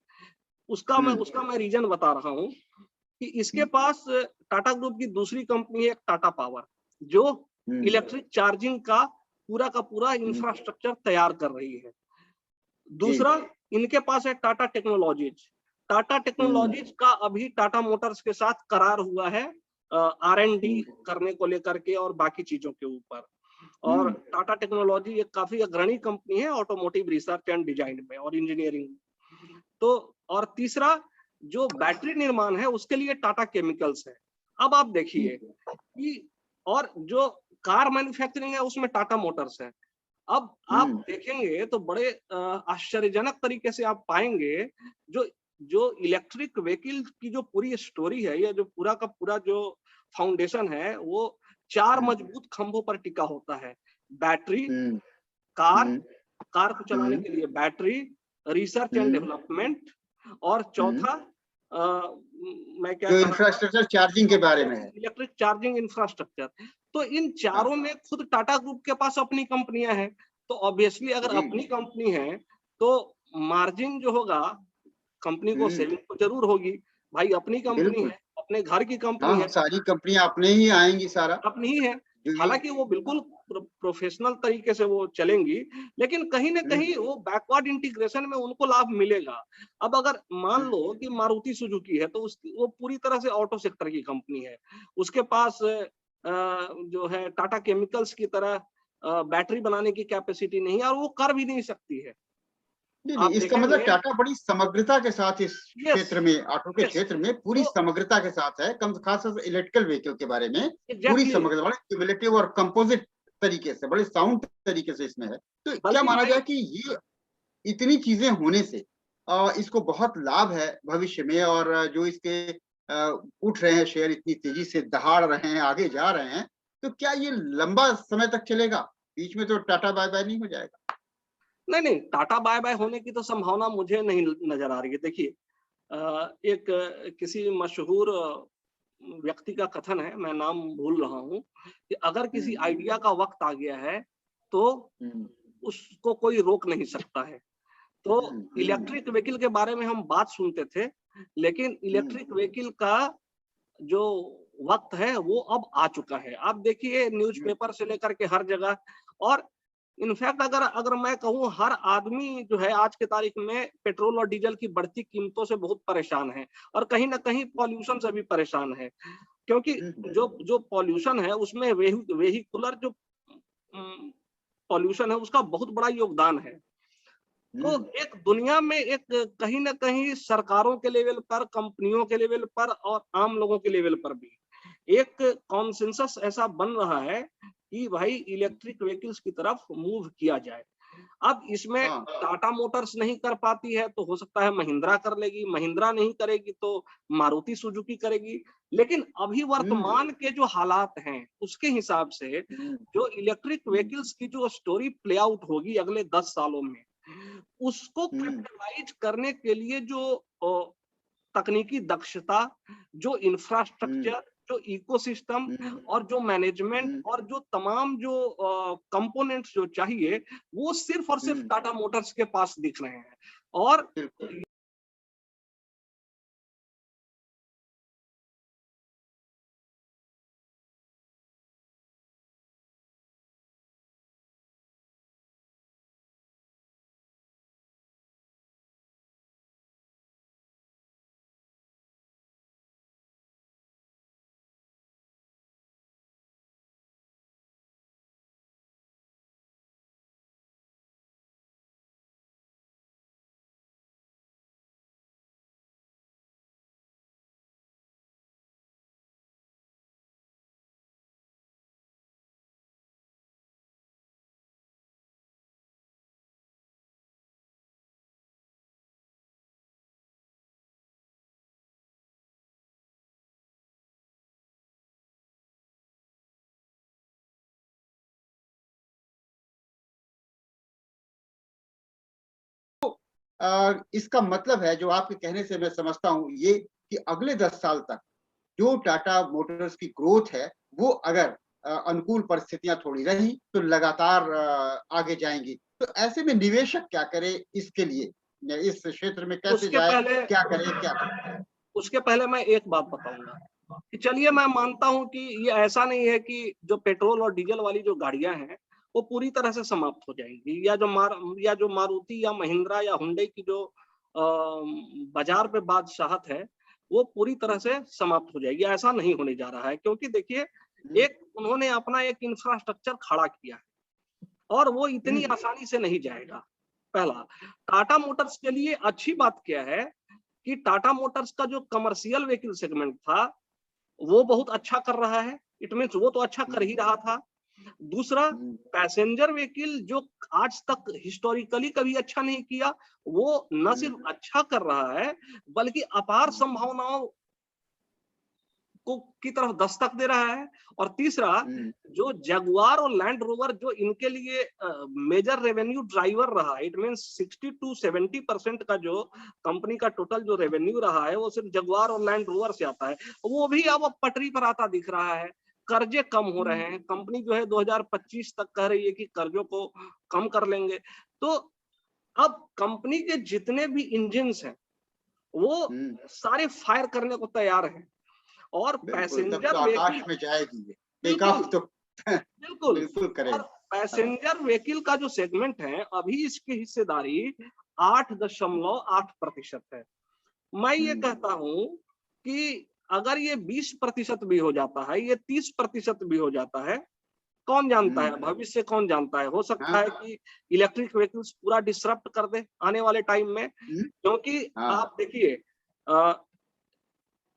उसका मैं रीजन बता रहा हूँ कि इसके पास टाटा ग्रुप की दूसरी कंपनी है टाटा पावर, जो इलेक्ट्रिक चार्जिंग का पूरा इंफ्रास्ट्रक्चर तैयार कर रही है। दूसरा, इनके पास है टाटा टेक्नोलॉजीज। टाटा टेक्नोलॉजीज का अभी टाटा मोटर्स के साथ करार हुआ है R&D करने को लेकर के और बाकी चीजों के ऊपर। और टाटा टेक्नोलॉजी एक काफी अग्रणी कंपनी है ऑटोमोटिव रिसर्च एंड डिजाइन में और इंजीनियरिंग। तो और तीसरा, जो बैटरी निर्माण है उसके लिए टाटा केमिकल्स है। अब आप देखिए कि और जो कार मैन्युफैक्चरिंग है उसमें टाटा मोटर्स है। अब आप देखेंगे तो बड़े आश्चर्यजनक तरीके से आप पाएंगे जो जो इलेक्ट्रिक व्हीकल की जो पूरी स्टोरी है या जो पूरा का पूरा जो फाउंडेशन है वो 4 मजबूत खंभों पर टिका होता है। बैटरी, कार कार को चलाने के लिए बैटरी, रिसर्च एंड डेवलपमेंट और चौथा मैं क्या जो कह रहा था, इंफ्रास्ट्रक्चर चार्जिंग के बारे में है। Electric charging infrastructure. तो इन चारों में खुद टाटा ग्रुप के पास अपनी कंपनियां हैं। तो ऑब्वियसली अगर अपनी कंपनी है तो मार्जिन जो होगा कंपनी को सेविंग तो जरूर होगी। भाई अपनी कंपनी बिल्कुल। है, अपने घर की कंपनी हाँ, है, सारी कंपनियां अपने ही आएंगी सारा। अपनी ही है। जो ये हालांकि वो बिल्कुल प्रोफेशनल तरीके से वो चलेंगी, लेकिन कहीं ना कहीं वो बैकवर्ड इंटीग्रेशन में उनको लाभ मिलेगा। अब अगर मान लो कि मारुति सुजुकी है तो वो पूरी तरह से ऑटो सेक्टर की कंपनी है। उसके पास जो है टाटा केमिकल्स की तरह बैटरी बनाने की कैपेसिटी नहीं है और वो कर भी नहीं सकती है। नहीं नहीं, आप इसका मतलब देखेंगे। टाटा बड़ी समग्रता के साथ इस यस, क्षेत्र में, ऑटो के यस। क्षेत्र में पूरी तो समग्रता के साथ है। कम खासतौर से इलेक्ट्रिकल व्हीकल के बारे में पूरी एग्जैक्टली समग्रता, बड़े क्यूमुलेटिव और कंपोजिट तरीके से, बड़े साउंड तरीके से इसमें है। तो क्या बल्कि माना भाई जाए कि ये इतनी चीजें होने से इसको बहुत लाभ है भविष्य में, और जो इसके उठ रहे हैं शेयर, इतनी तेजी से दहाड़ रहे हैं, आगे जा रहे हैं, तो क्या ये लंबा समय तक चलेगा? बीच में तो टाटा बाय बाय नहीं हो जाएगा? नहीं नहीं, टाटा बाय बाय होने की तो संभावना मुझे नहीं नजर आ रही है। देखिए एक किसी मशहूर व्यक्ति का कथन है, मैं नाम भूल रहा हूँ, कि अगर किसी आइडिया का वक्त आ गया है तो उसको कोई रोक नहीं सकता है। तो इलेक्ट्रिक व्हीकल के बारे में हम बात सुनते थे, लेकिन इलेक्ट्रिक व्हीकल का जो वक्त है वो अब आ चुका है। आप देखिए न्यूज़पेपर से लेकर के हर जगह। और इनफैक्ट अगर अगर मैं कहूँ, हर आदमी जो है आज के तारीख में पेट्रोल और डीजल की बढ़ती कीमतों से बहुत परेशान है और कहीं ना कहीं पॉल्यूशन से भी परेशान है। क्योंकि जो जो पॉल्यूशन है उसमें वेहिकुलर जो पॉल्यूशन है उसका बहुत बड़ा योगदान है। तो एक दुनिया में एक कहीं ना कहीं सरकारों के लेवल पर, कंपनियों के लेवल पर और आम लोगों के लेवल पर भी एक कॉन्सेंसस ऐसा बन रहा है कि भाई इलेक्ट्रिक व्हीकल्स की तरफ मूव किया जाए। अब इसमें हाँ। टाटा मोटर्स नहीं कर पाती है तो हो सकता है महिंद्रा कर लेगी, महिंद्रा नहीं करेगी तो मारुति सुजुकी करेगी। लेकिन अभी वर्तमान के जो हालात हैं उसके हिसाब से जो इलेक्ट्रिक व्हीकल्स की जो स्टोरी प्ले आउट होगी अगले 10 सालों में, उसको कैपिटलाइज करने के लिए जो तकनीकी दक्षता, जो इंफ्रास्ट्रक्चर, जो इकोसिस्टम और जो मैनेजमेंट और जो तमाम जो कंपोनेंट्स जो चाहिए, वो सिर्फ और सिर्फ टाटा मोटर्स के पास दिख रहे हैं। और बिल्कुल। इसका मतलब है, जो आपके कहने से मैं समझता हूँ ये, कि अगले 10 साल तक जो टाटा मोटर्स की ग्रोथ है, वो अगर अनुकूल परिस्थितियां थोड़ी रही तो लगातार आगे जाएंगी। तो ऐसे में निवेशक क्या करे इसके लिए, इस क्षेत्र में कैसे उसके जाए, पहले क्या करे, क्या करे? उसके पहले मैं एक बात बताऊंगा कि चलिए, मैं मानता हूं कि ये ऐसा नहीं है कि जो पेट्रोल और डीजल वाली जो गाड़ियां हैं वो पूरी तरह से समाप्त हो जाएंगी, या जो मारुति या महिंद्रा या हुंडई की जो बाजार पे बादशाहत है वो पूरी तरह से समाप्त हो जाएगी। ऐसा नहीं होने जा रहा है, क्योंकि देखिए, एक उन्होंने अपना एक इंफ्रास्ट्रक्चर खड़ा किया है और वो इतनी आसानी से नहीं जाएगा। पहला, टाटा मोटर्स के लिए अच्छी बात क्या है कि टाटा मोटर्स का जो कमर्शियल व्हीकल सेगमेंट था वो बहुत अच्छा कर रहा है। इट मीन्स वो तो अच्छा कर ही रहा था। दूसरा, पैसेंजर व्हीकल जो आज तक हिस्टोरिकली कभी अच्छा नहीं किया, वो न सिर्फ अच्छा कर रहा है बल्कि अपार संभावनाओं को की तरफ दस्तक दे रहा है। और तीसरा, जो जगुआर और लैंड रोवर जो इनके लिए मेजर रेवेन्यू ड्राइवर रहा, इट मींस 60 to 70% का जो कंपनी का टोटल जो रेवेन्यू रहा है वो सिर्फ जगुआर और लैंड रोवर से आता है, वो भी अब पटरी पर आता दिख रहा है। कर्जे कम हो रहे हैं, कंपनी जो है 2025 तक कह रही है कि कर्जों को कम कर लेंगे। तो अब कंपनी के जितने भी इंजन हैं वो सारे फायर करने को तैयार हैं। और बिल्कुल, तब तो पैसेंजर आकाश व्हीकल, में जाएगी ये, टेक बिल्कुल ऑफ तो बिल्कुल, बिल्कुल और करेगी। पैसेंजर व्हीकल का जो सेगमेंट है अभी इसकी हिस्सेदारी 8.8% है। मैं ये कहता हूं कि अगर ये 20% भी हो जाता है, ये 30% भी हो जाता है, कौन जानता है भविष्य, कौन जानता है, हो सकता हाँ, है कि इलेक्ट्रिक व्हीकल्स पूरा डिसरप्ट कर दे आने वाले टाइम में। क्योंकि हाँ, आप देखिए,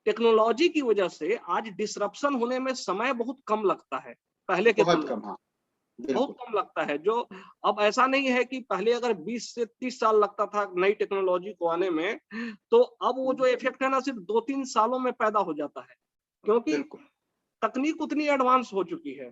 टेक्नोलॉजी की वजह से आज डिसरप्शन होने में समय बहुत कम लगता है पहले के बहुत तुलना कम, में। हाँ, बहुत बिल्कुल। कम लगता है, जो अब ऐसा नहीं है कि पहले अगर 20 से 30 साल लगता था नई टेक्नोलॉजी को आने में, तो अब वो जो इफेक्ट है ना सिर्फ 2-3 सालों में पैदा हो जाता है, क्योंकि बिल्कुल। तकनीक उतनी एडवांस हो चुकी है।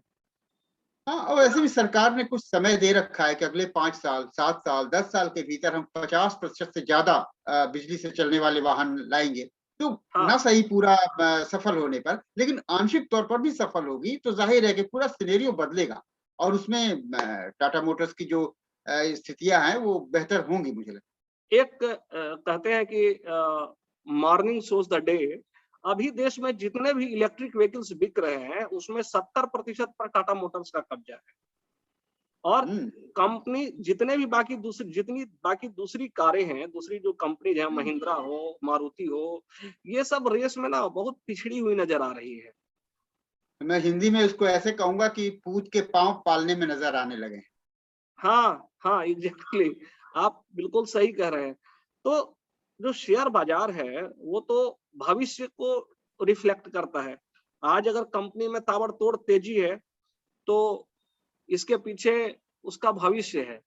हाँ, और वैसे भी सरकार ने कुछ समय दे रखा है कि अगले 5 साल, 7 साल, 10 साल के भीतर हम 50% से ज़्यादा बिजली से चलने वाले वाहन लाएँगे। तो ना हाँ, सही पूरा सफल होने पर, लेकिन आंशिक तौर पर भी सफल होगी, तो ज़ाहिर है कि पूरा सिनेरियो बदलेगा और उसमें टाटा मोटर्स की जो स्थितियाँ हैं, वो बेहतर होंगी मुझे लगता एक कहते हैं कि मॉर्निंग शोज द डे। अभी देश में जितने भी इलेक्ट्रिक व्हीकल्स बिक रहे हैं उसमें 70% पर टाटा मोटर्स का कब्जा है। और है। कंपनी जितने भी जितनी बाकी दूसरी कारें हैं, दूसरी जो कंपनीज है, हुँ। महिंद्रा हो, मारुति हो, ये सब रेस में ना बहुत पिछड़ी हुई नजर आ रही है। मैं हिंदी में उसको ऐसे कहूँगा कि पूत के पाँव पालने में नज़र आने लगे हैं। हाँ, हाँ, एग्ज़ैक्टली, आप बिल्कुल सही कह रहे हैं। तो जो शेयर बाज़ार है, वो तो भविष्य को रिफ्लेक्ट करता है। आज अगर कंपनी में ताबड़तोड़ तेज़ी है, तो इसके पीछे उसका भविष्य है।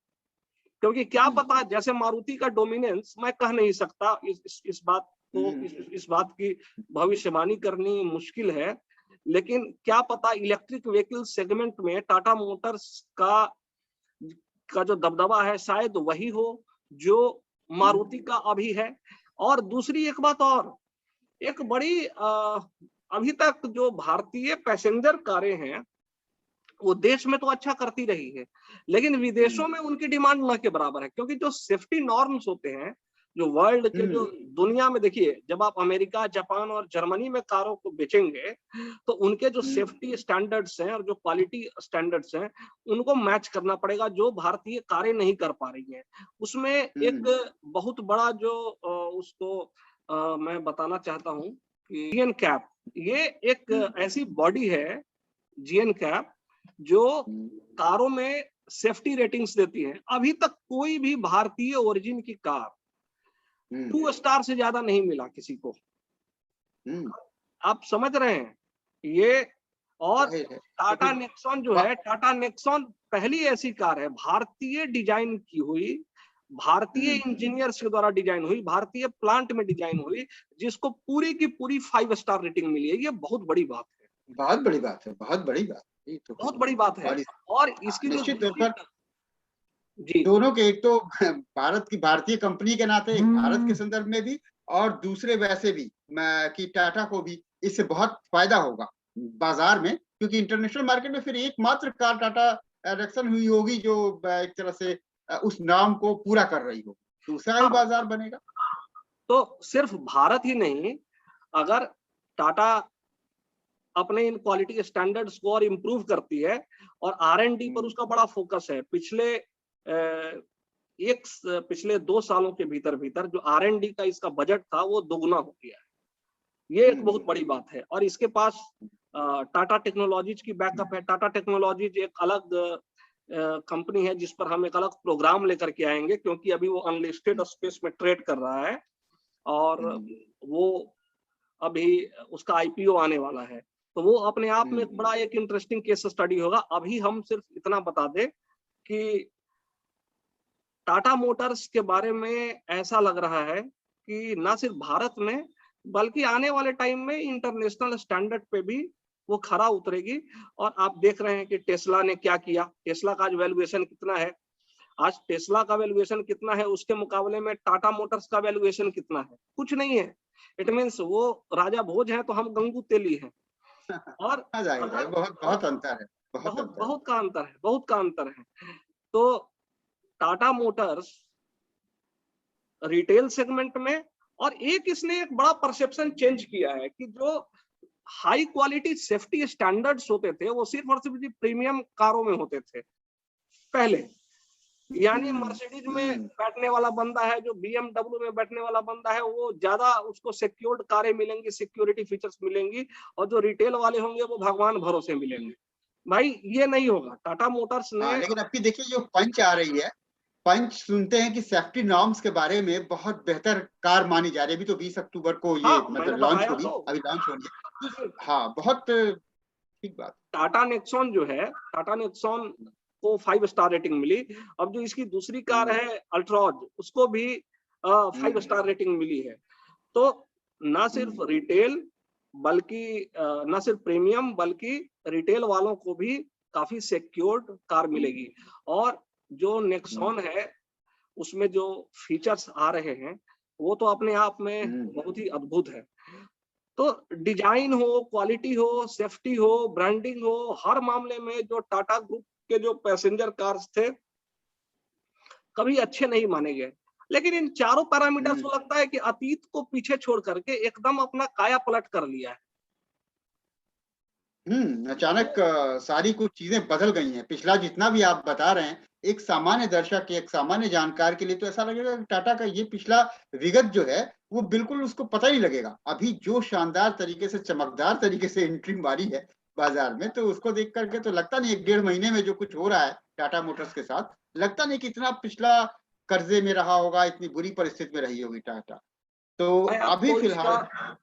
क्योंकि क्या हुँ, पता, जैसे मारुति का डोमिनेंस मैं कह नहीं सकता, इस बात को, हुँ, इस बात की भविष्यवाणी करनी मुश्किल है। लेकिन क्या पता इलेक्ट्रिक व्हीकल सेगमेंट में टाटा मोटर्स का जो दबदबा है शायद वही हो जो हुँ, मारुति का अभी है। और दूसरी एक बात और, एक बड़ी अभी तक जो भारतीय पैसेंजर कारें हैं वो देश में तो अच्छा करती रही है, लेकिन हुँ, विदेशों में उनकी डिमांड न के बराबर है, क्योंकि जो सेफ्टी नॉर्म्स होते हैं, जो वर्ल्ड के, जो हुँ, दुनिया में देखिए, जब आप अमेरिका, जापान और जर्मनी में कारों को बेचेंगे तो उनके जो हुँ, सेफ्टी स्टैंडर्ड्स हैं और जो क्वालिटी स्टैंडर्ड्स हैं उनको मैच करना पड़ेगा, जो भारतीय कारें नहीं कर पा रही हैं। उसमें एक हुँ, बहुत बड़ा जो उसको मैं बताना चाहता हूँ कि जीएन कैप, ये एक हुँ, ऐसी बॉडी है, जीएन कैप, जो हुँ, कारों में सेफ्टी रेटिंग्स देती है। अभी तक कोई भी भारतीय ओरिजिन की कार हुँ, 2 स्टार से ज्यादा नहीं मिला किसी को। हुँ, आप समझ रहे हैं ये। और ज़ाहिर है। तो टाटा फिर नेक्सॉन जो बा है, टाटा नेक्सॉन पहली ऐसी कार है भारतीय डिजाइन की हुई, भारतीय हुँ, इंजीनियर्स के द्वारा डिजाइन हुई, भारतीय प्लांट में डिजाइन हुई, जिसको पूरी की पूरी 5 स्टार रेटिंग मिली है। ये बहुत बड़ी बात है, बहुत बड़ी बात है, बहुत बड़ी बात है। ये तो फिर बहुत बड़ी बात है। और और इसकी जो निश्चित तौर दूसरी पर जी दोनों के, एक तो भारत की, भारतीय कंपनी के नाते, एक भारत के संदर्भ में भी, और दूसरे वैसे भी कि टाटा को भी इससे बहुत फायदा होगा बाजार में, क्योंकि इंटरनेशनल मार्केट में फिर एकमात्र कार टाटा एलेक्सन हुई होगी जो एक तरह से उस नाम को पूरा कर रही हो, दूसरा ही हाँ, बाजार बनेगा। तो सिर्फ भारत ही नहीं, अगर टाटा अपने इन क्वालिटी स्टैंडर्ड्स को और इम्प्रूव करती है और R&D पर उसका बड़ा फोकस है, पिछले 2 सालों के भीतर भीतर जो R&D का इसका बजट था वो दोगुना हो गया है। ये एक बहुत बड़ी बात है। और इसके पास टाटा टेक्नोलॉजीज की बैकअप है। टाटा टेक्नोलॉजीज एक अलग कंपनी है जिस पर हम एक अलग प्रोग्राम लेकर के आएंगे, क्योंकि अभी वो अनलिस्टेड स्पेस में ट्रेड कर रहा है और वो अभी उसका IPO आने वाला है। तो वो अपने आप में बड़ा एक इंटरेस्टिंग केस स्टडी होगा। अभी हम सिर्फ इतना बता दें कि टाटा मोटर्स के बारे में ऐसा लग रहा है कि ना सिर्फ भारत में बल्कि आने वाले टाइम में इंटरनेशनल स्टैंडर्ड पे भी वो खरा उतरेगी। और आप देख रहे हैं कि टेस्ला ने क्या किया। टेस्ला का आज वैल्यूएशन कितना है, आज टेस्ला का वैल्यूएशन कितना है, उसके मुकाबले में टाटा मोटर्स का वैल्यूएशन कितना है, कुछ नहीं है। इट मीन्स वो राजा भोज है तो हम गंगू तेली हैं। और जाहिर है, बहुत बहुत अंतर है, बहुत अंतर है। बहुत का अंतर है, बहुत का अंतर है। तो टाटा मोटर्स रिटेल सेगमेंट में, और एक इसने एक बड़ा परसेप्शन चेंज किया है कि जो हाई क्वालिटी सेफ्टी स्टैंडर्ड्स होते थे वो सिर्फ और सिर्फ प्रीमियम कारों में होते थे पहले। यानी मर्सिडीज में बैठने वाला बंदा है, जो BMW में बैठने वाला बंदा है, वो ज्यादा उसको सिक्योर्ड कारें मिलेंगी, सिक्योरिटी फीचर्स मिलेंगी, और जो रिटेल वाले होंगे वो भगवान भरोसे मिलेंगे। भाई ये नहीं होगा। टाटा मोटर्स ने लेकिन अभी देखिए जो पंच आ रही है, पंच सुनते हैं कि सेफ्टी नॉर्म्स के बारे में बहुत बेहतर कार मानी जा रही है। अभी तो 20 अक्टूबर को ये मैंने मतलब लॉन्च बताया होगी, तो। अभी लॉन्च हो रही है। हाँ, बहुत ठीक बात। टाटा नेक्सॉन जो है, टाटा नेक्सॉन को 5 स्टार रेटिंग मिली। अब जो इसकी दूसरी कार है अल्ट्रॉज, उसको भी 5 स्टार रेटिंग मिली है। तो ना सिर्फ रिटेल बल्कि ना सिर्फ प्रीमियम बल्कि रिटेल वालों को भी काफी सिक्योर्ड कार मिलेगी। और जो नेक्सॉन है उसमें जो फीचर्स आ रहे हैं वो तो अपने आप में बहुत ही अद्भुत है। तो डिजाइन हो, क्वालिटी हो, सेफ्टी हो, ब्रांडिंग हो, हर मामले में जो टाटा ग्रुप के जो पैसेंजर कार्स थे कभी अच्छे नहीं माने गए। लेकिन इन चारों पैरामीटर्स को लगता है कि अतीत को पीछे छोड़ करके एकदम अपना काया पलट कर लिया है। अचानक सारी कुछ चीजें बदल गई हैं। पिछला जितना भी आप बता रहे हैं, एक सामान्य दर्शक, एक सामान्य जानकार के लिए तो ऐसा लगेगा कि टाटा का ये पिछला विगत जो है वो बिल्कुल उसको पता ही लगेगा। अभी जो शानदार तरीके से, चमकदार तरीके से एंट्री मारी है बाजार में, तो उसको देख करके तो लगता नहीं 1-1.5 महीने में जो कुछ हो रहा है टाटा मोटर्स के साथ, लगता नहीं कि इतना पिछला कर्जे में रहा होगा, इतनी बुरी परिस्थिति में रही होगी टाटा। तो मैं अभी आपको इसका फिलहाल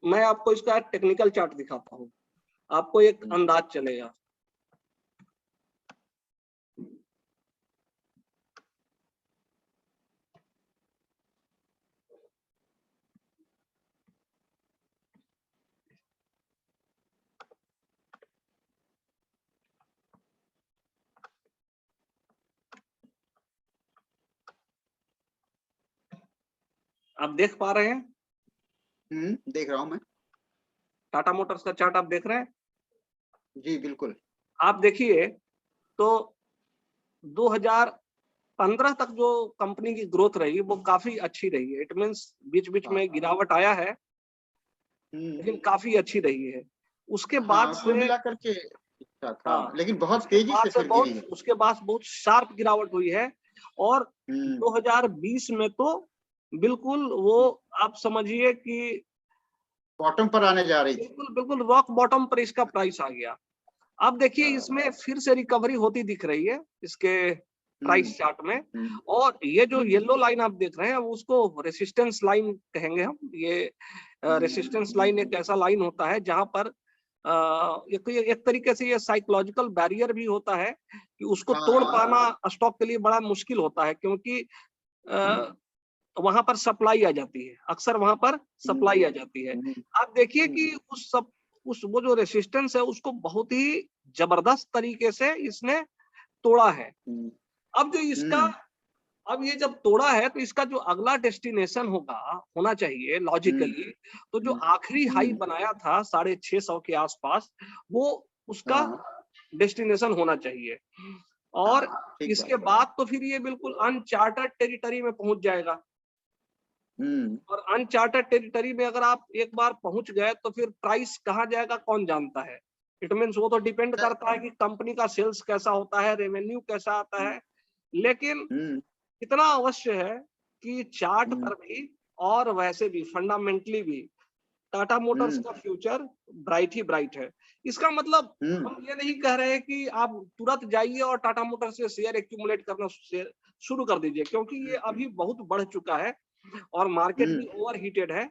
मैं आपको इसका टेक्निकल चार्ट दिखाता हूँ, आपको एक अंदाज चलेगा। आप देख पा रहे हैं? देख रहा हूं मैं। टाटा मोटर्स का चार्ट आप देख रहे हैं? जी बिल्कुल। आप देखिए तो 2015 तक जो कंपनी की ग्रोथ रही वो काफी अच्छी रही है। इट मीन्स बीच बीच में गिरावट आया है लेकिन काफी अच्छी रही है। उसके बाद कुल से मिला करके ठीक था, लेकिन बहुत तेजी से फिर गिरी है। उसके बाद बहुत शार्प गिरावट हुई है। और 2020 में तो बिल्कुल वो आप समझिए कि बॉटम पर आने जा रही थी। बिल्कुल बिल्कुल रॉक बॉटम पर इसका प्राइस आ गया। अब देखिए इसमें फिर से रिकवरी होती दिख रही है इसके प्राइस चार्ट में। और ये जो येलो लाइन आप देख रहे हैं उसको रेसिस्टेंस लाइन कहेंगे हम। ये रेसिस्टेंस लाइन एक ऐसा लाइन होता है जहां पर एक तरीके से ये साइकोलॉजिकल बैरियर भी होता है कि उसको तोड़ पाना स्टॉक के लिए बड़ा मुश्किल होता है, क्योंकि वहां पर सप्लाई आ जाती है, अक्सर वहां पर सप्लाई आ जाती है। आप देखिए कि वो जो रेसिस्टेंस है उसको बहुत ही जबरदस्त तरीके से इसने तोड़ा है। अब जो इसका, अब ये जब तोड़ा है तो इसका जो अगला डेस्टिनेशन होना चाहिए लॉजिकली, तो जो आखिरी हाई बनाया था 650 के आसपास, वो उसका डेस्टिनेशन होना चाहिए। और इसके बाद तो फिर ये बिल्कुल अनचार्टर्ड टेरिटरी में पहुंच जाएगा। और अनचार्टर्ड टेरिटरी में अगर आप एक बार पहुंच गए तो फिर प्राइस कहाँ जाएगा कौन जानता है। इट मीन्स वो तो डिपेंड करता है कि कंपनी का सेल्स कैसा होता है, रेवेन्यू कैसा आता है। लेकिन इतना अवश्य है कि चार्ट पर भी और वैसे भी फंडामेंटली भी टाटा मोटर्स का फ्यूचर ब्राइट ही ब्राइट है। इसका मतलब हम ये नहीं कह रहे हैं कि आप तुरंत जाइए और टाटा मोटर्स से शेयर एक्यूमुलेट करना शुरू कर दीजिए, क्योंकि ये अभी बहुत बढ़ चुका है और मार्केट भी ओवर हीटेड है।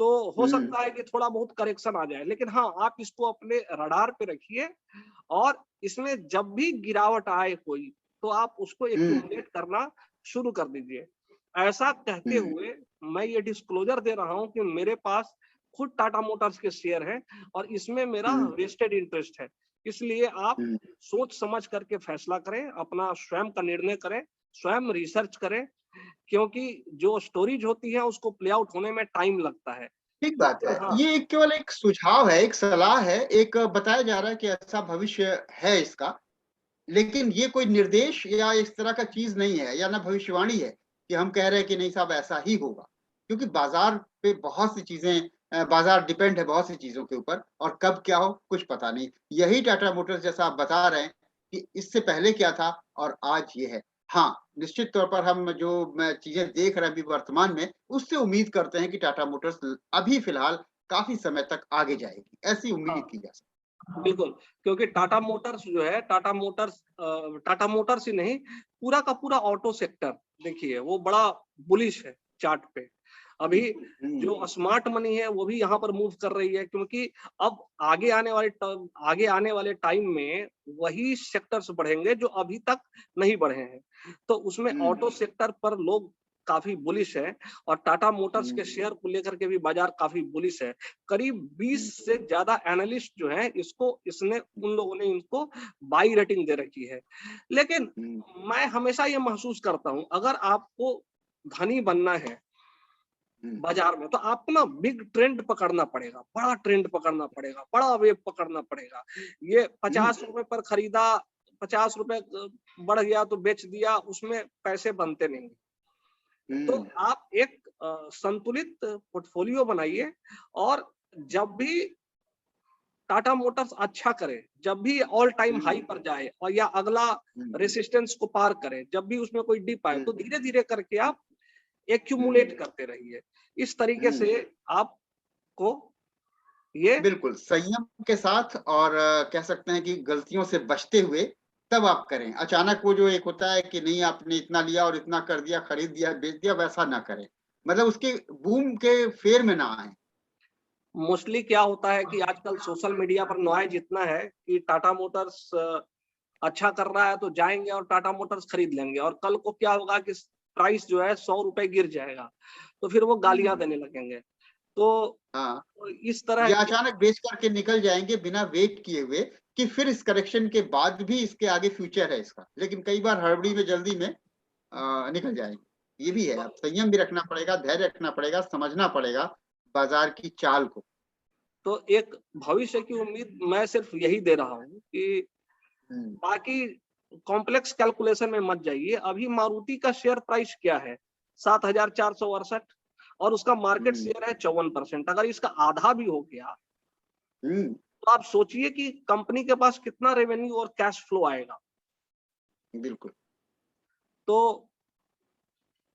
तो हो सकता है कि थोड़ा बहुत करेक्शन आ जाए, लेकिन हाँ, आप इसको अपने रडार पे रखिए और इसमें जब भी गिरावट आए कोई, तो आप उसको एक्यूमुलेट करना शुरू कर दीजिए। ऐसा कहते हुए मैं ये डिस्क्लोजर दे रहा हूं कि मेरे पास खुद टाटा मोटर्स के शेयर हैं और इसमें मेरा वेस्टेड इंटरेस्ट है। इसलिए आप सोच समझ करके फैसला करें, अपना स्वयं का निर्णय करें, स्वयं रिसर्च करें, क्योंकि जो स्टोरीज होती है उसको प्ले आउट होने में टाइम लगता है। ठीक बात है। हाँ। ये केवल एक सुझाव है, एक सलाह है, एक बताया जा रहा है कि ऐसा भविष्य है इसका, लेकिन ये कोई निर्देश या इस तरह का चीज नहीं है, या ना भविष्यवाणी है कि हम कह रहे हैं कि नहीं साहब ऐसा ही होगा, क्योंकि बाजार पे बहुत सी चीजें, बाजार डिपेंड है बहुत सी चीजों के ऊपर, और कब क्या हो कुछ पता नहीं। यही टाटा मोटर्स जैसा आप बता रहे हैं कि इससे पहले क्या था और आज ये है। हाँ, निश्चित तौर पर हम जो चीजें देख रहे हैं अभी वर्तमान में, उससे उम्मीद करते हैं कि टाटा मोटर्स अभी फिलहाल काफी समय तक आगे जाएगी, ऐसी उम्मीद की जा सकती है। बिल्कुल, क्योंकि टाटा मोटर्स जो है, टाटा मोटर्स ही नहीं, पूरा का पूरा ऑटो सेक्टर देखिए वो बड़ा बुलिश है चार्ट पे। अभी जो स्मार्ट मनी है वो भी यहाँ पर मूव कर रही है, क्योंकि अब आगे आने वाले टाइम में वही सेक्टर्स बढ़ेंगे जो अभी तक नहीं बढ़े हैं। तो उसमें ऑटो सेक्टर पर लोग काफी बुलिश है और टाटा मोटर्स के शेयर को लेकर के भी बाजार काफी बुलिश है। करीब 20 से ज्यादा एनालिस्ट जो हैं उन लोगों ने इनको बाई रेटिंग दे रखी है। लेकिन मैं हमेशा ये महसूस करता हूं, अगर आपको धनी बनना है बाजार में, तो आपको ना बिग ट्रेंड पकड़ना पड़ेगा, बड़ा ट्रेंड पकड़ना पड़ेगा, बड़ा वेव पकड़ना पड़ेगा। ये 50 रुपए पर खरीदा, 50 रुपए बढ़ गया तो बेच दिया, उसमें पैसे बनते नहीं। तो आप एक संतुलित पोर्टफोलियो बनाइए और जब भी टाटा मोटर्स अच्छा करे, जब भी ऑल टाइम हाई पर जाए और या अगला रेसिस्टेंस को पार करे, जब भी उसमें कोई डिप आए, तो धीरे धीरे करके आप एक्यूमुलेट करते रहिए। इस तरीके से आपको ये बिल्कुल संयम के साथ, और कह सकते हैं कि गलतियों से बचते हुए तब आप करें। अचानक वो जो एक होता है कि नहीं आपने इतना लिया और इतना कर दिया, खरीद दिया, बेच दिया, वैसा ना करें। मतलब उसके बूम के फेर में ना आए। मोस्टली क्या होता है कि आजकल सोशल मीडिया पर नॉइज इतना है कि टाटा मोटर्स अच्छा कर रहा है तो जाएंगे और टाटा मोटर्स खरीद लेंगे, और कल को क्या होगा कि प्राइस जो है 100 रुपए गिर जाएगा, तो फिर वो गालियां देने लगेंगे। तो हाँ, इस तरह या अचानक बेच करके निकल जाएंगे बिना वेट किए हुए कि फिर इस करेक्शन के बाद भी इसके आगे फ्यूचर है इसका, लेकिन कई बार हड़बड़ी में जल्दी में निकल जाएंगे। ये भी है, अब संयम भी रखना पड़ेगा, धैर्य रखना पड़ेगा, समझना पड़ेगा बाजार की चाल को। तो एक भविष्य की उम्मीद मैं सिर्फ यही दे रहा हूँ कि बाकी कॉम्प्लेक्स कैलकुलेशन में मत जाइए। अभी मारुति का शेयर प्राइस क्या है? 7,468 और उसका मार्केट शेयर है 54%। अगर इसका आधा भी हो गया तो आप सोचिए कि कंपनी के पास कितना रेवेन्यू और कैश फ्लो आएगा। बिल्कुल। तो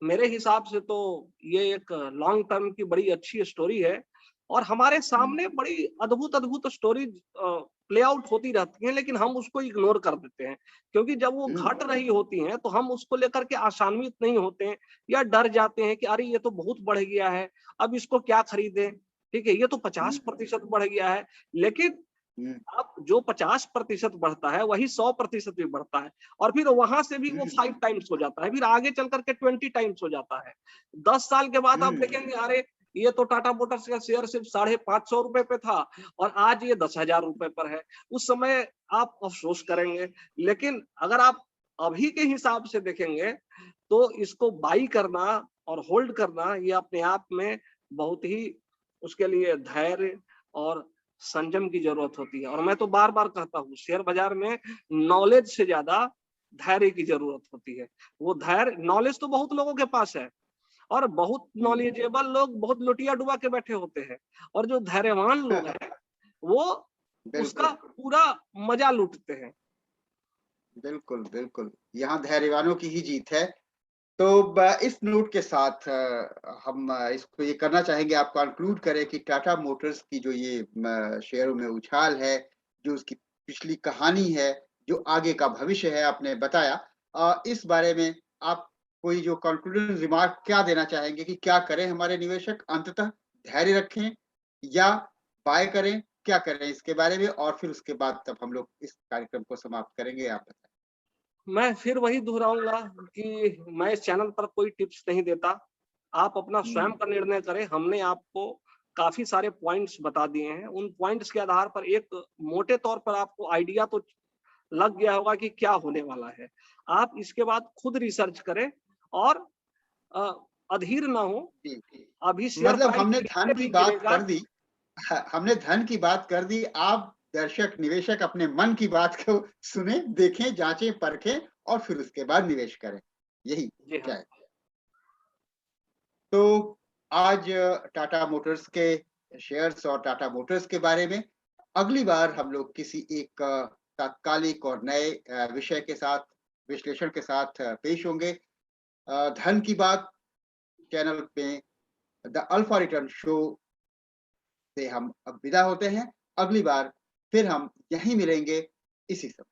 मेरे हिसाब से तो ये एक लॉन्ग टर्म की बड़ी अच्छी स्टोरी है और हमारे सामने बड़ी अद्भुत अद्भुत स्टोरीज प्ले आउट होती रहती हैं, लेकिन हम उसको इग्नोर कर देते हैं, क्योंकि जब वो घट रही होती हैं तो हम उसको लेकर के आशान्वित नहीं होते हैं या डर जाते हैं कि अरे ये तो बहुत बढ़ गया है, अब इसको क्या खरीदें। ठीक है, ये तो 50% बढ़ गया है, लेकिन अब जो 50% बढ़ता है वही 100% भी बढ़ता है और फिर वहां से भी वो 5 टाइम्स हो जाता है, फिर आगे चल करके 20 टाइम्स हो जाता है। 10 साल के बाद आप देखेंगे अरे ये तो टाटा मोटर्स का शेयर सिर्फ 550 रुपए पे था और आज ये 10,000 रुपए पर है। उस समय आप अफसोस करेंगे। लेकिन अगर आप अभी के हिसाब से देखेंगे तो इसको बाई करना और होल्ड करना ये अपने आप में बहुत ही उसके लिए धैर्य और संयम की जरूरत होती है। और मैं तो बार बार कहता हूँ शेयर बाजार में नॉलेज से ज्यादा धैर्य की जरूरत होती है। वो धैर्य, नॉलेज तो बहुत लोगों के पास है और बहुत नॉलेजेबल लोग बहुत लोटिया डुबा के बैठे होते हैं, और जो धैर्यवान लोग हैं वो उसका बिल्कुल, पूरा मजा लूटते हैं। बिल्कुल, बिल्कुल। यहाँ धैर्यवानों की ही जीत है। तो इस नोट के साथ हम इसको ये करना चाहेंगे, आप कंक्लूड करें कि टाटा मोटर्स की जो ये शेयरों में उछाल है, जो उसकी पिछली कहानी है, जो आगे का भविष्य है आपने बताया। इस बारे में आप कोई जो कंक्लूजन रिमार्क क्या देना चाहेंगे कि क्या करें हमारे निवेशक अंततः धैर्य रखें या बाय करें, क्या करें इसके बारे में? और फिर उसके बाद तब हम लोग इस कार्यक्रम को समाप्त करेंगे, आप बताएँ। मैं फिर वही दोहराऊंगा कि मैं इस चैनल पर कोई टिप्स नहीं देता। आप अपना स्वयं हुँ, का निर्णय करें। हमने आपको काफ़ी सारे पॉइंट्स बता दिए हैं। उन पॉइंट्स के आधार पर एक मोटे तौर पर आपको आइडिया तो लग गया होगा कि क्या होने वाला है। आप इसके बाद खुद रिसर्च करें और अ, अधीर ना हो। जी, जी। अभी शेयर मतलब प्राइस हमने धन गिरने की भी बात गिरेगा। कर दी। हमने धन की बात कर दी, आप दर्शक, निवेशक अपने मन की बात को सुनें, देखें, जाँचें, परखें और फिर उसके बाद निवेश करें। यही जी क्या हाँ। है? तो आज टाटा मोटर्स के शेयर्स और टाटा मोटर्स के बारे में अगली बार हम लोग किसी एक तात्कालिक और नए विषय के साथ, विश्लेषण के साथ पेश होंगे। धन की बात चैनल पे द अल्फा रिटर्न शो से हम अब विदा होते हैं। अगली बार फिर हम यहीं मिलेंगे इसी समय।